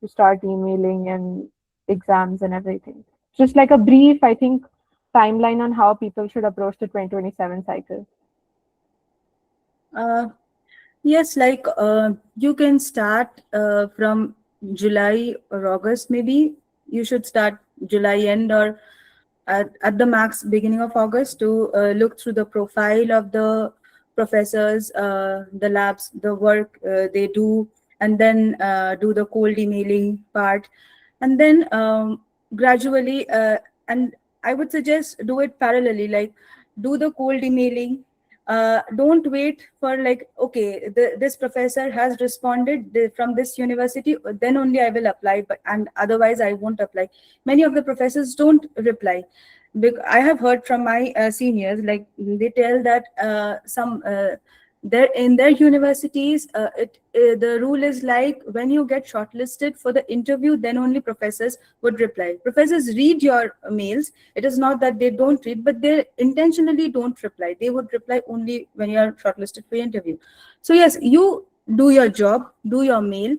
to start emailing and exams and everything. Just like a brief, I think, timeline on how people should approach the 2027 cycle. Uh, Yes, like you can start from July or August, maybe. You should start July end or at the max beginning of August to look through the profile of the professors, the labs, the work they do, and then do the cold emailing part. And then gradually, and I would suggest do it parallelly, like do the cold emailing. Don't wait for like, okay, this professor has responded from this university, then only I will apply, but and otherwise I won't apply. Many of the professors don't reply. I have heard from my seniors, like they tell that some there in their universities, the rule is like when you get shortlisted for the interview, then only professors would reply. Professors read your mails. It is not that they don't read, but they intentionally don't reply. They would reply only when you are shortlisted for your interview. So yes, you do your job, do your mail.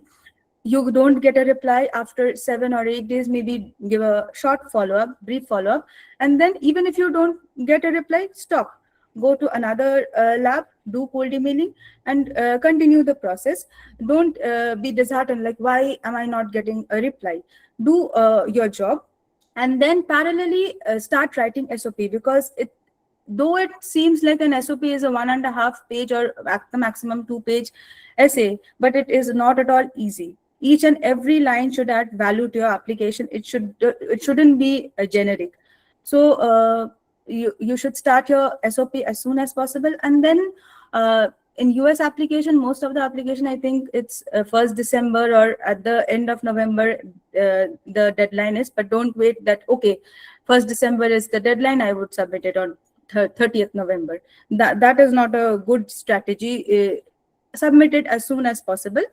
You don't get a reply after 7 or 8 days, maybe give a short follow-up, brief follow-up. And then even if you don't get a reply, stop, go to another lab, do cold emailing, and continue the process. Don't be disheartened, like why am I not getting a reply. Do your job, and then parallelly start writing SOP, because though it seems like an SOP is a 1.5 page or at the maximum 2 page essay, but it is not at all easy. Each and every line should add value to your application. It shouldn't be a generic. So you should start your SOP as soon as possible, and then in US application, most of the application, I think it's 1st December or at the end of November, the deadline is. But don't wait that, okay, 1st December is the deadline, I would submit it on 30th November. That is not a good strategy. Submit it as soon as possible.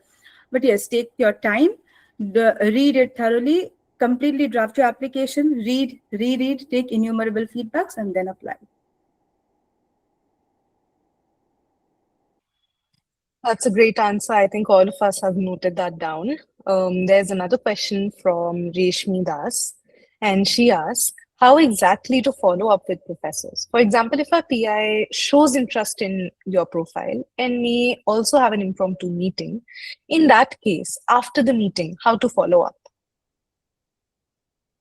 But yes, take your time, read it thoroughly, completely draft your application, read, reread, take innumerable feedbacks, and then apply. That's a great answer. I think all of us have noted that down. There's another question from Reshmi Das, and she asks, how exactly to follow up with professors. For example, if a PI shows interest in your profile and may also have an impromptu meeting, in that case, after the meeting, how to follow up?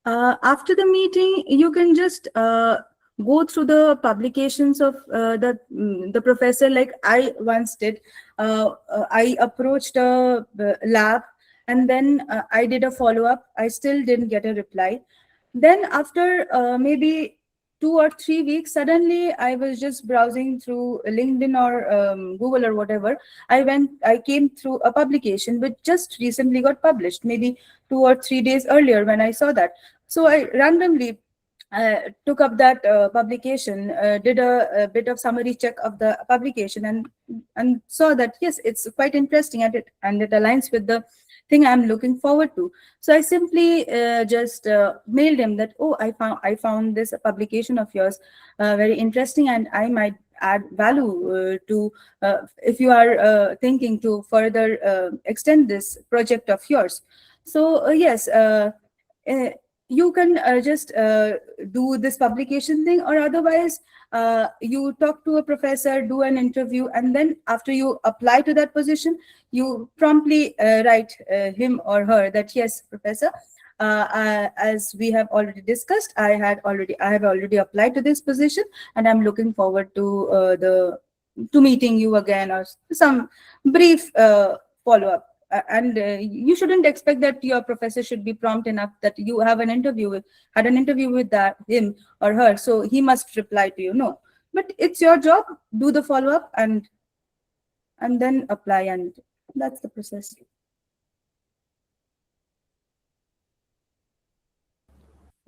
After the meeting, you can just go through the publications of the professor. Like I once did, I approached a lab, and then I did a follow up. I still didn't get a reply. Then after maybe 2 or 3 weeks, suddenly I was just browsing through LinkedIn or Google or whatever. I came through a publication which just recently got published, maybe 2 or 3 days earlier when I saw that. So I randomly took up that publication, did a bit of summary check of the publication, and saw that yes, it's quite interesting, and it aligns with the thing I'm looking forward to. So I simply just mailed him that, oh, I found this publication of yours very interesting, and I might add value to if you are thinking to further extend this project of yours. So yes. Uh, you can just do this publication thing, or otherwise you talk to a professor, do an interview, and then after you apply to that position, you promptly write him or her that yes, professor, as we have already discussed, I have already applied to this position, and I'm looking forward to to meeting you again, or some brief follow up. And you shouldn't expect that your professor should be prompt enough that you have had an interview with that him or her, so he must reply to you. No, but it's your job. Do the follow up, and then apply, and that's the process.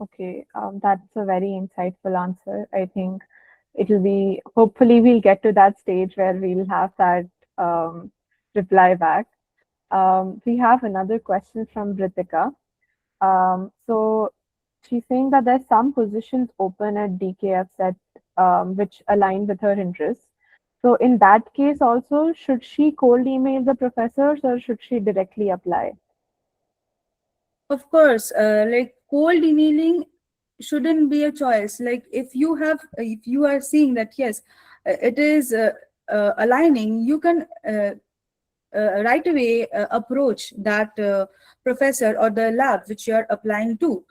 Okay, that's a very insightful answer. I think it'll be, hopefully, we'll get to that stage where we'll have that reply back. We have another question from Ritika. So she's saying that there's some positions open at DKF that which align with her interests. So in that case, also, should she cold email the professors or should she directly apply? Of course, like cold emailing shouldn't be a choice. Like if you are seeing that yes, it is aligning, you can right away approach that professor or the lab which you are applying to.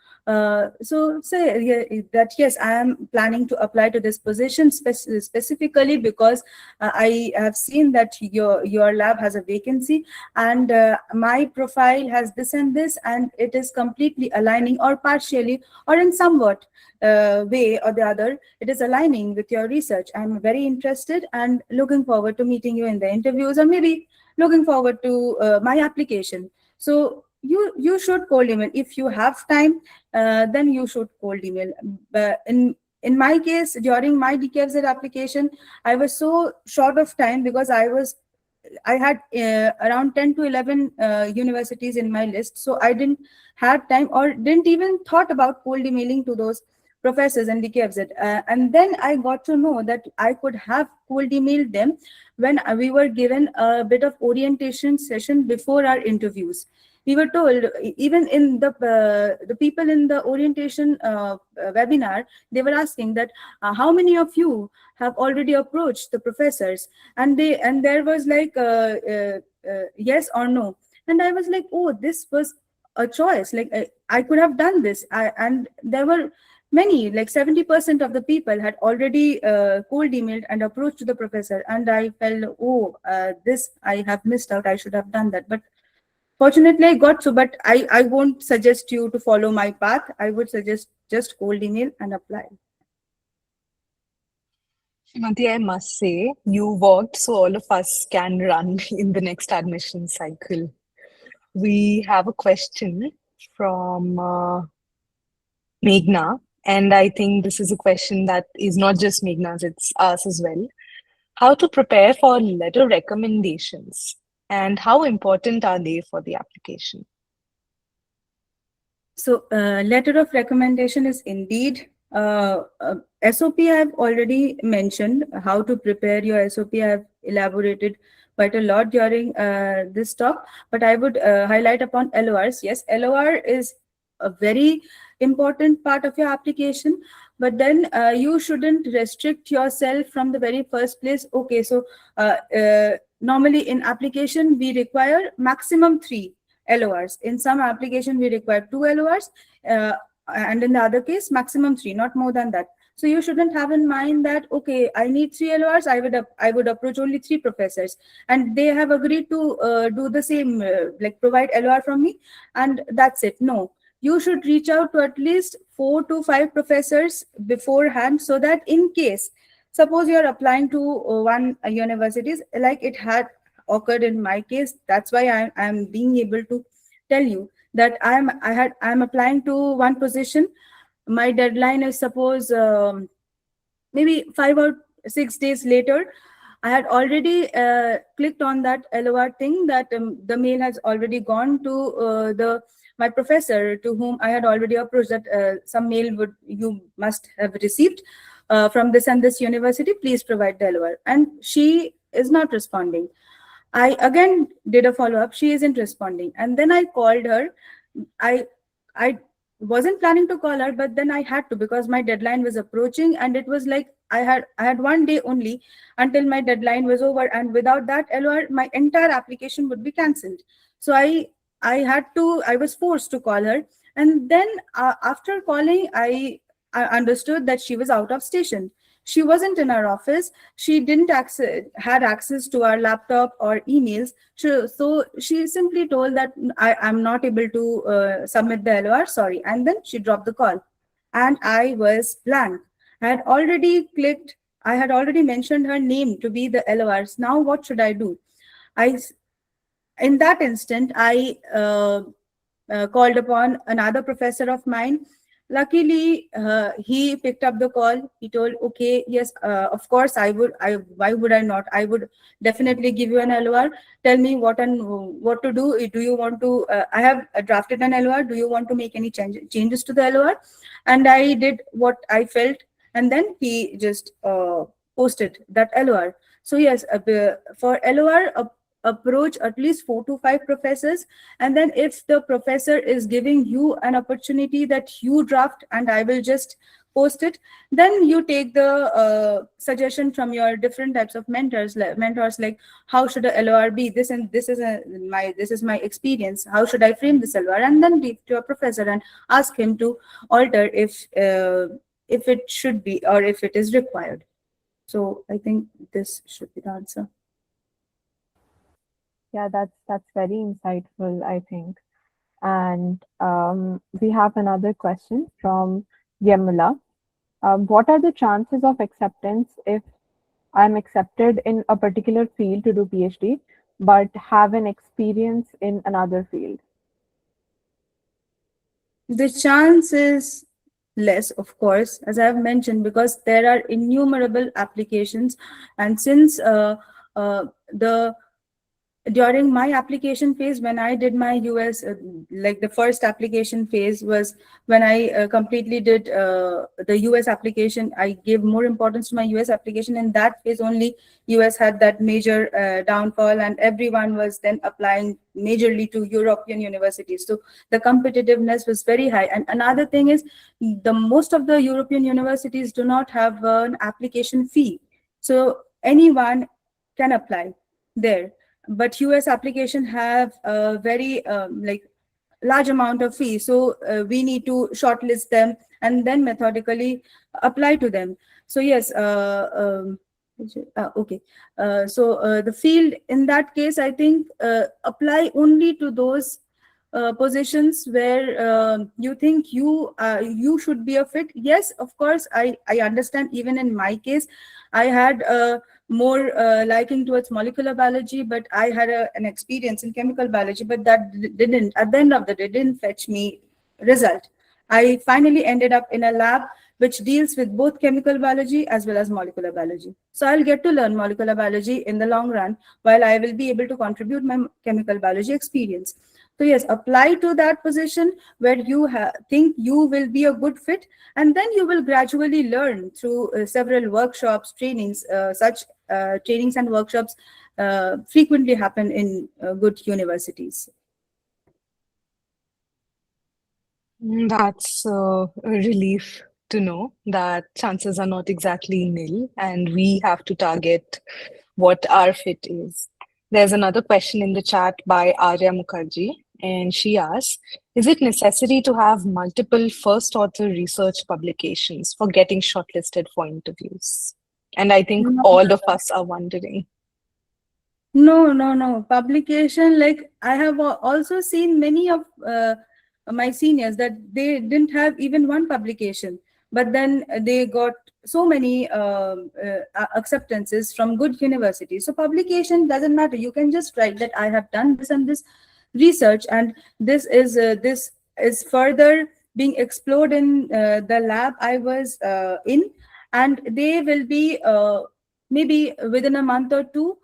So say that yes, I am planning to apply to this position specifically because I have seen that your lab has a vacancy, and my profile has this and this, and it is completely aligning, or partially, or in somewhat way or the other, it is aligning with your research. I'm very interested and looking forward to meeting you in the interviews, or maybe looking forward to my application. So you should cold email if you have time. Then you should cold email. But in my case, during my DKFZ application, I was so short of time because I had around 10 to 11 universities in my list, so I didn't had time, or didn't even thought about cold emailing to those professors and DKFZ. And then I got to know that I could have cold emailed them when we were given a bit of orientation session before our interviews. We were told, even in the people in the orientation webinar, they were asking that how many of you have already approached the professors, and there was like yes or no, and I was like, oh, this was a choice. Like I could have done this. And there were many, like 70% of the people had already cold emailed and approached the professor, and I felt, oh, this I have missed out. I should have done that, but fortunately I got to. But I won't suggest you to follow my path. I would suggest just cold email and apply. Shrimanti, I must say, you worked so all of us can run in the next admission cycle. We have a question from Meghna, and I think this is a question that is not just Meghna's, it's us as well. How to prepare for letter recommendations and how important are they for the application? So, letter of recommendation is indeed SOP. I have already mentioned how to prepare your SOP. I have elaborated quite a lot during this talk, but I would highlight upon LORs. Yes, LOR is a very important part of your application, but then you shouldn't restrict yourself from the very first place. Okay, so normally in application we require maximum 3 LORs. In some application we require 2 LORs, uh, and in the other case maximum 3, not more than that. So you shouldn't have in mind that, okay, I need 3 LORs, I would approach only 3 professors, and they have agreed to do the same, like provide LOR from me, and that's it. No, you should reach out to at least 4 to 5 professors beforehand, so that in case, suppose you're applying to one universities, like it had occurred in my case. That's why I'm being able to tell you that I'm applying to one position. My deadline is, suppose, maybe 5 or 6 days later. I had already clicked on that LOR thing, that the mail has already gone to the my professor, to whom I had already approached, that some mail would you must have received from this and this university. Please provide the LOR. And she is not responding. I again did a follow up. She isn't responding, and then I called her. I I wasn't planning to call her, but then I had to, because my deadline was approaching, and it was like I had one day only until my deadline was over, and without that LOR, my entire application would be cancelled. So I was forced to call her, and then after calling, I understood that she was out of station. She wasn't in our office. She didn't had access to our laptop or emails. So she simply told that I'm not able to submit the LOR, sorry. And then she dropped the call. And I was blank. I had already mentioned her name to be the LORs. Now what should I do? I In that instant, I called upon another professor of mine. Luckily, he picked up the call. He told, "Okay, yes, of course, I would. Why would I not? I would definitely give you an LOR. Tell me what to do. Do you want to? I have drafted an LOR. Do you want to make any changes to the LOR?" And I did what I felt, and then he just posted that LOR. So yes, for LOR, approach at least 4 to 5 professors, and then if the professor is giving you an opportunity that you draft and I will just post it, then you take the suggestion from your different types of mentors, like how should a LOR be, this is my experience, how should I frame this LOR, and then give to a professor and ask him to alter if it should be or if it is required. So I think this should be the answer. Yeah, that's very insightful, I think. And we have another question from Yamula. What are the chances of acceptance if I'm accepted in a particular field to do PhD, but have an experience in another field? The chance is less, of course, as I have mentioned, because there are innumerable applications. And since the during my application phase, when I did my US, like the first application phase was when I completely did the US application. I gave more importance to my US application. In that phase only, US had that major downfall, and everyone was then applying majorly to European universities. So the competitiveness was very high. And another thing is, the most of the European universities do not have an application fee. So anyone can apply there, but US application have a very like large amount of fees. So we need to shortlist them and then methodically apply to them. So yes, okay. The field in that case, I think, apply only to those positions where you think you should be a fit. Yes, of course, I understand. Even in my case, I had more liking towards molecular biology, but I had an experience in chemical biology, but that didn't, at the end of the day, didn't fetch me result. I finally ended up in a lab which deals with both chemical biology as well as molecular biology. So I'll get to learn molecular biology in the long run, while I will be able to contribute my chemical biology experience. So yes, apply to that position where you think you will be a good fit, and then you will gradually learn through several workshops, trainings. Such trainings and workshops frequently happen in good universities. That's a relief to know that chances are not exactly nil, and we have to target what our fit is. There's another question in the chat by Arya Mukherjee, and she asks, is it necessary to have multiple first author research publications for getting shortlisted for interviews? And I think No, all of us are wondering. no. Publication, like I have also seen many of my seniors that they didn't have even one publication, but then they got so many acceptances from good universities. So publication doesn't matter. You can just write that I have done this and this research, and this is further being explored in the lab I was in, and they will be maybe within a month or two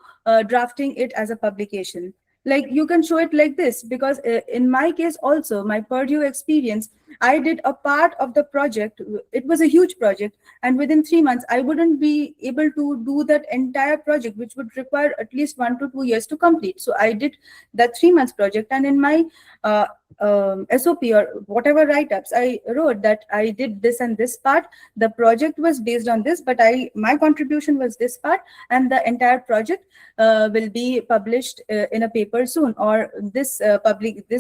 drafting it as a publication. Like you can show it like this, because in my case also, my Purdue experience, I did a part of the project. It was a huge project, and within 3 months I wouldn't be able to do that entire project, which would require at least 1 to 2 years to complete. So I did that 3 months project, and in my uh, SOP or whatever write-ups, I wrote that I did this and this part. The project was based on this, but my contribution was this part, and the entire project will be published in a paper soon, or this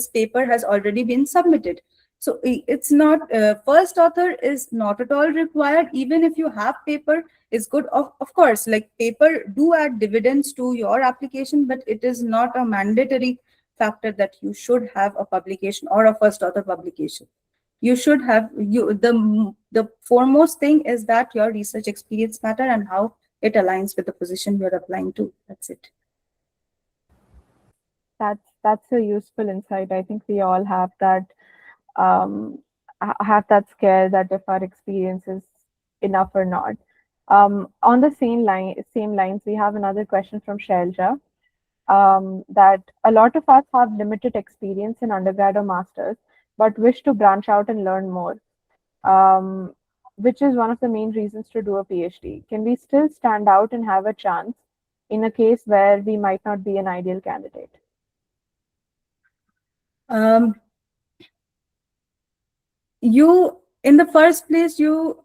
paper has already been submitted. So it's not first author is not at all required. Even if you have paper, is good. Of course, like paper do add dividends to your application, but it is not a mandatory factor that you should have a publication or a first author publication. You should have the foremost thing is that your research experience matter and how it aligns with the position you're applying to. That's it. That's a useful insight. I think we all have that have that scare that if our experience is enough or not. On the same lines, we have another question from Shailja, that a lot of us have limited experience in undergrad or masters, but wish to branch out and learn more, um, which is one of the main reasons to do a PhD. Can we still stand out and have a chance in a case where we might not be an ideal candidate? Um, you in the first place, you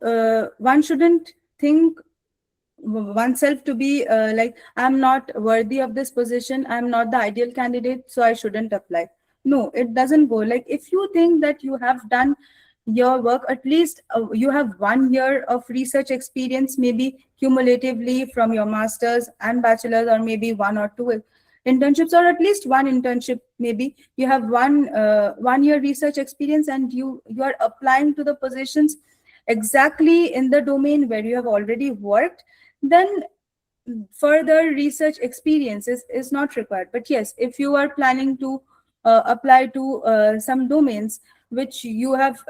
one shouldn't think oneself to be like, I'm not worthy of this position, I'm not the ideal candidate, so I shouldn't apply. No, it doesn't go like, if you think that you have done your work, at least you have 1 year of research experience, maybe cumulatively from your masters and bachelors, or maybe 1 or 2 internships, or at least one internship. Maybe you have 1 year research experience, and you are applying to the positions exactly in the domain where you have already worked, then further research experiences is not required. But yes, if you are planning to apply to some domains which you have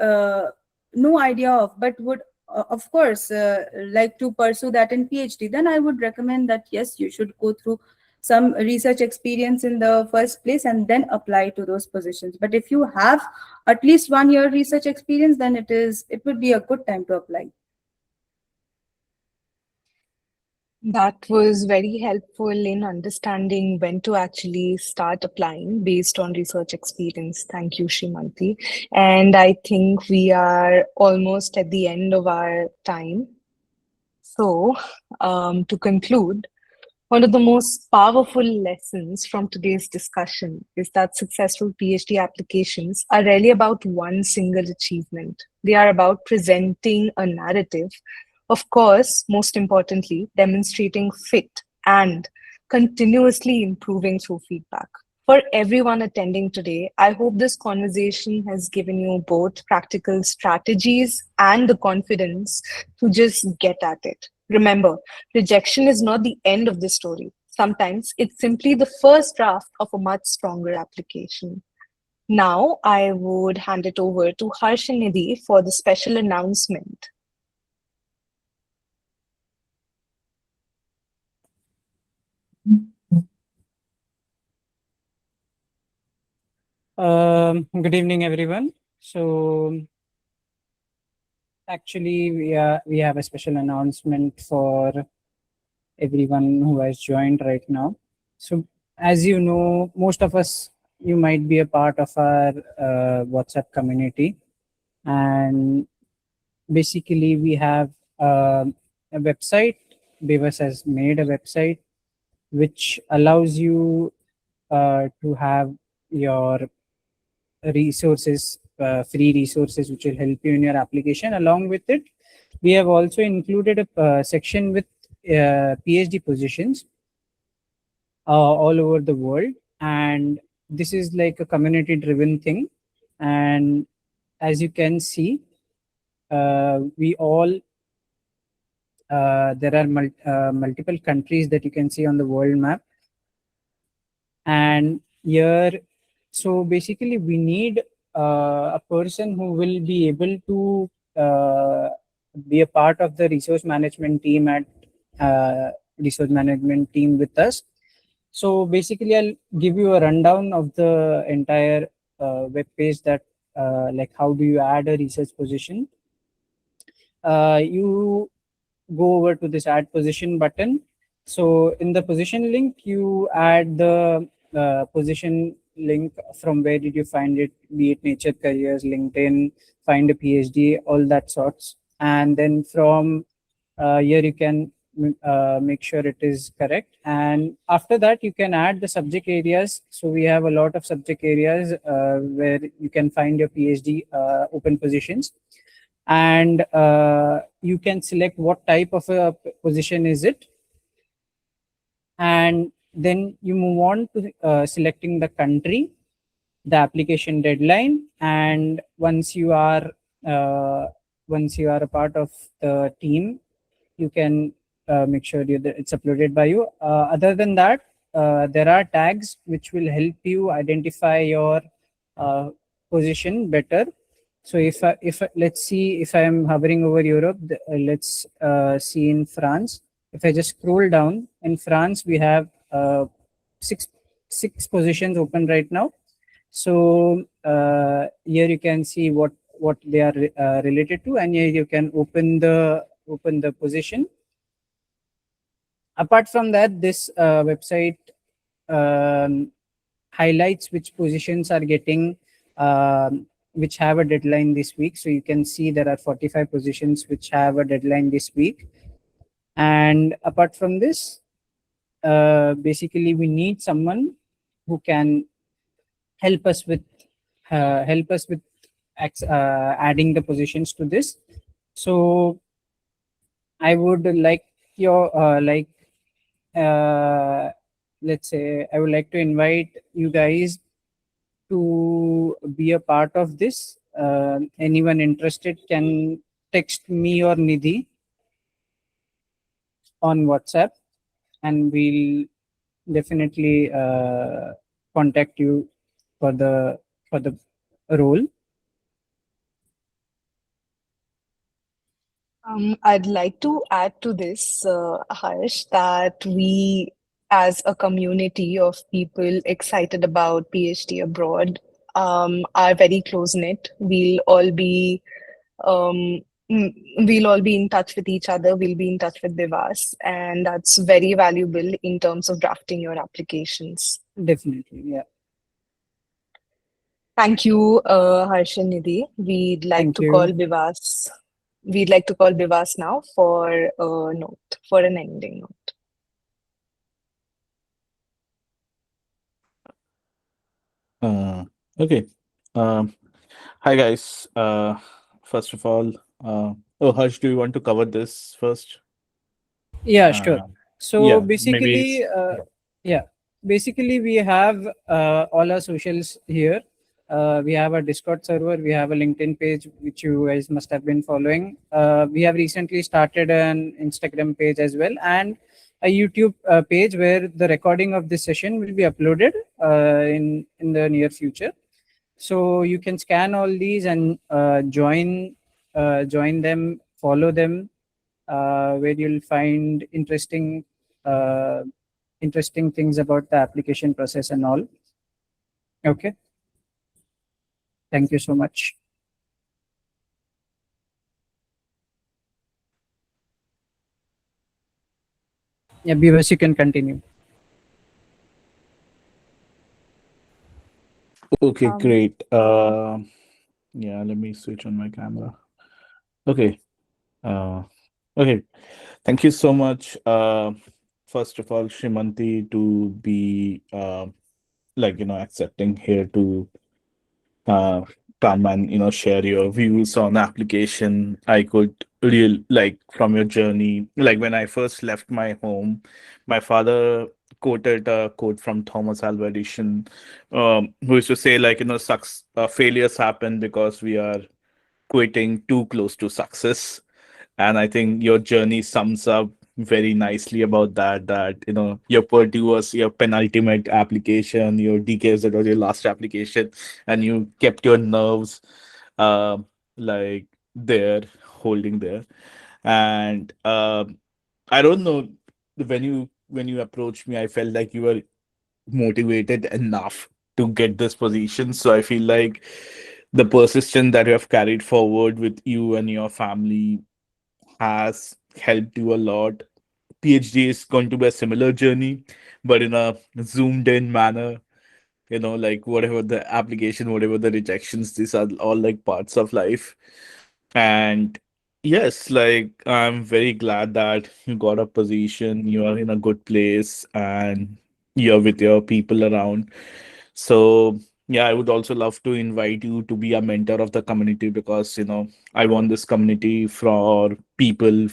no idea of, but would of course like to pursue that in PhD, then I would recommend that yes, you should go through some research experience in the first place and then apply to those positions. But if you have at least 1 year research experience, then it would be a good time to apply. That was very helpful in understanding when to actually start applying based on research experience. Thank you, Shrimanti. And I think we are almost at the end of our time. So, to conclude, one of the most powerful lessons from today's discussion is that successful PhD applications are rarely about one single achievement. They are about presenting a narrative, of course, most importantly, demonstrating fit and continuously improving through feedback. For everyone attending today, I hope this conversation has given you both practical strategies and the confidence to just get at it. Remember, rejection is not the end of the story. Sometimes it's simply the first draft of a much stronger application. Now, I would hand it over to Harsh and Nidhi for the special announcement. Good evening, everyone. So, actually, we have a special announcement for everyone who has joined right now. So, as you know, most of us, you might be a part of our WhatsApp community, And basically we have a website. Bivas has made a website which allows you to have your resources, free resources, which will help you in your application. Along with it, we have also included a section with PhD positions all over the world, and this is like a community driven thing. And as you can see, we all there are multiple countries that you can see on the world map. And here, so basically we need a person who will be able to be a part of the uh, resource management team with us. So basically I'll give you a rundown of the entire web page, that like how do you add a research position. You go over to this add position button. So in the position link, you add the position link from where did you find it, be it Nature Careers, LinkedIn, find a PhD, all that sorts. And then from here you can make sure it is correct. And after that, you can add the subject areas. So we have a lot of subject areas where you can find your PhD open positions, and you can select what type of a position is it, and then you move on to selecting the country, the application deadline, and uh, once you are a part of the team, you can make sure that it's uploaded by you. Other than that, there are tags which will help you identify your uh, position better. So let's see, if I am hovering over Europe, let's see in France. If I just scroll down, in France we have six six positions open right now. So here you can see what they are related to, and here you can open the position. Apart from that, this website um, highlights which positions are getting which have a deadline this week. So you can see there are 45 positions which have a deadline this week. And apart from this, basically we need someone who can help us with adding the positions to this. So I would like your uh, let's say I would like to invite you guys to be a part of this. Anyone interested can text me or Nidhi on WhatsApp, and we'll definitely contact you for the role. I'd like to add to this, Harsh, that we, as a community of people excited about PhD abroad, are very close knit. Um, we'll all be in touch with each other. We'll be in touch with Bivas, and that's very valuable in terms of drafting your applications. Definitely, yeah. Thank you, Harsh and Nidhi. We'd like Thank to call you. Bivas. We'd like to call Bivas now for a note, for an ending note. Okay. Um, Hi guys. First of all, oh Harsh, do you want to cover this first? Yeah, sure. Uh, So yeah, maybe. basically, yeah, basically we have all our socials here. We have a Discord server. We have a LinkedIn page, which you guys must have been following. We have recently started an Instagram page as well, and a YouTube page where the recording of this session will be uploaded in the near future. So you can scan all these and join them, follow them, where you'll find uh, interesting things about the application process and all. Okay, thank you so much. Yeah, Beavis, you can continue. Okay, Um, great. Yeah, let me switch on my camera. Okay. Uh, okay. Thank you so much. First of all, Shrimanti, to be accepting here to uh, come and share your views on application. I could real like from your journey, like when I first left my home, my father quoted a quote from Thomas Alva Edison, who used to say, like, failures happen because we are quitting too close to success. And I think your journey sums up very nicely about that your Purdue was your penultimate application, your DKs that was your last application, and you kept your nerves uh, like there, holding there. And I don't know, when you approached me, I felt like you were motivated enough to get this position. So I feel like the persistence that you have carried forward with you and your family has helped you a lot. PhD is going to be a similar journey, but in a zoomed in manner. Like whatever the application, whatever the rejections, these are all like parts of life. And yes, like I'm very glad that you got a position, you are in a good place, and you're with your people around. So yeah, I would also love to invite you to be a mentor of the community, because I want this community for people,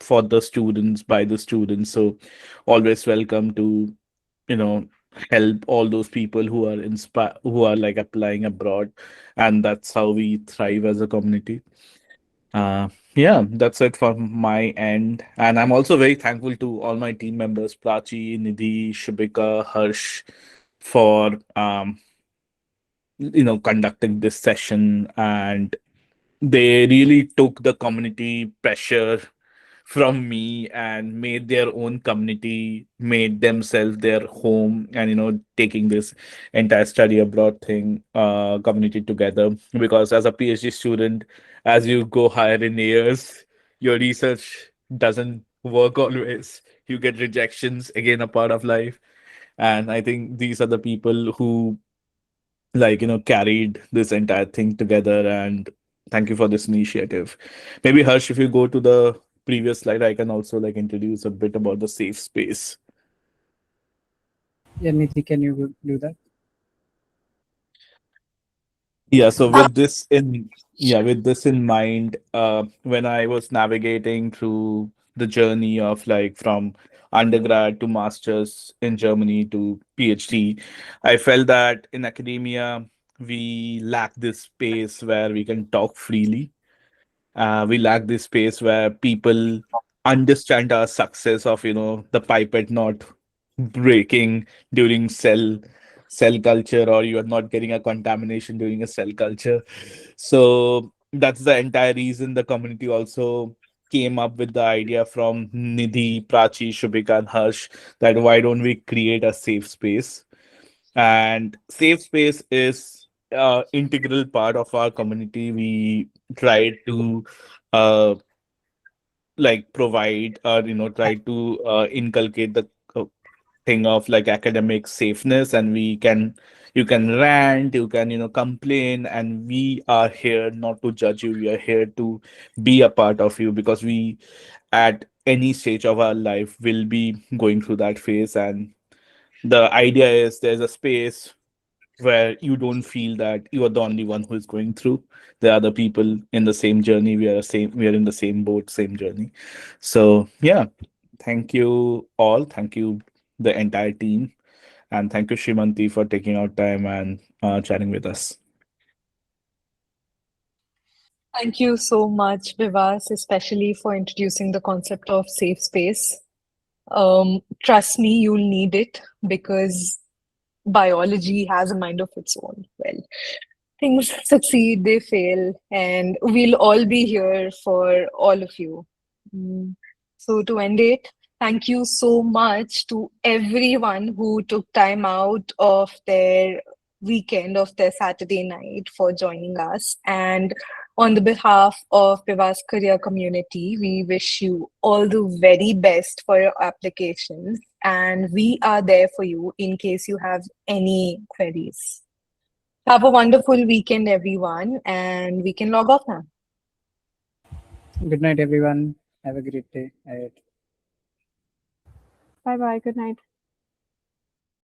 for the students, by the students. So always welcome to you know help all those people who are who are like applying abroad, and that's how we thrive as a community. Yeah, that's it from my end. And I'm also very thankful to all my team members, Prachi, Nidhi, Shubika, Harsh, for conducting this session. And they really took the community pressure from me and made their own community, made themselves their home, and taking this entire study abroad thing, community together. Because as a PhD student, as you go higher in years, your research doesn't work always. You get rejections, again, a part of life. And I think these are the people who carried this entire thing together. And thank you for this initiative. Maybe Harsh, if you go to the previous slide, I can also like introduce a bit about the safe space. Yeah, Nidhi, can you do that? Yeah, so with this in mind, when I was navigating through the journey of like from undergrad to masters in Germany to PhD, I felt that in academia we lack this space where we can talk freely. We lack this space where people understand our success of the pipette not breaking during cell culture, or you are not getting a contamination during a cell culture. So that's the entire reason the community also came up with the idea from Nidhi, Prachi, Shubhika, and Harsh, that why don't we create a safe space. And safe space is integral part of our community. We try to uh, provide, or try to inculcate the thing of like academic safeness. And you can rant, you can complain, and we are here not to judge you, we are here to be a part of you, because we at any stage of our life will be going through that phase. And the idea is there's a space where you don't feel that you are the only one who is going through. There are other people in the same journey. We are in the same boat, same journey. So yeah, thank you all. Thank you the entire team. And thank you, Shrimanti, for taking out time and chatting with us. Thank you so much, Vivas, especially for introducing the concept of safe space. Trust me, you'll need it because biology has a mind of its own. Well, things succeed, they fail, and we'll all be here for all of you. Mm. So, to end it, thank you so much to everyone who took time out of their weekend, of their Saturday night for joining us. And on the behalf of Viva's career community, we wish you all the very best for your applications. And we are there for you in case you have any queries. Have a wonderful weekend, everyone, and we can log off now. Good night, everyone. Have a great day ahead. Bye bye. Good night.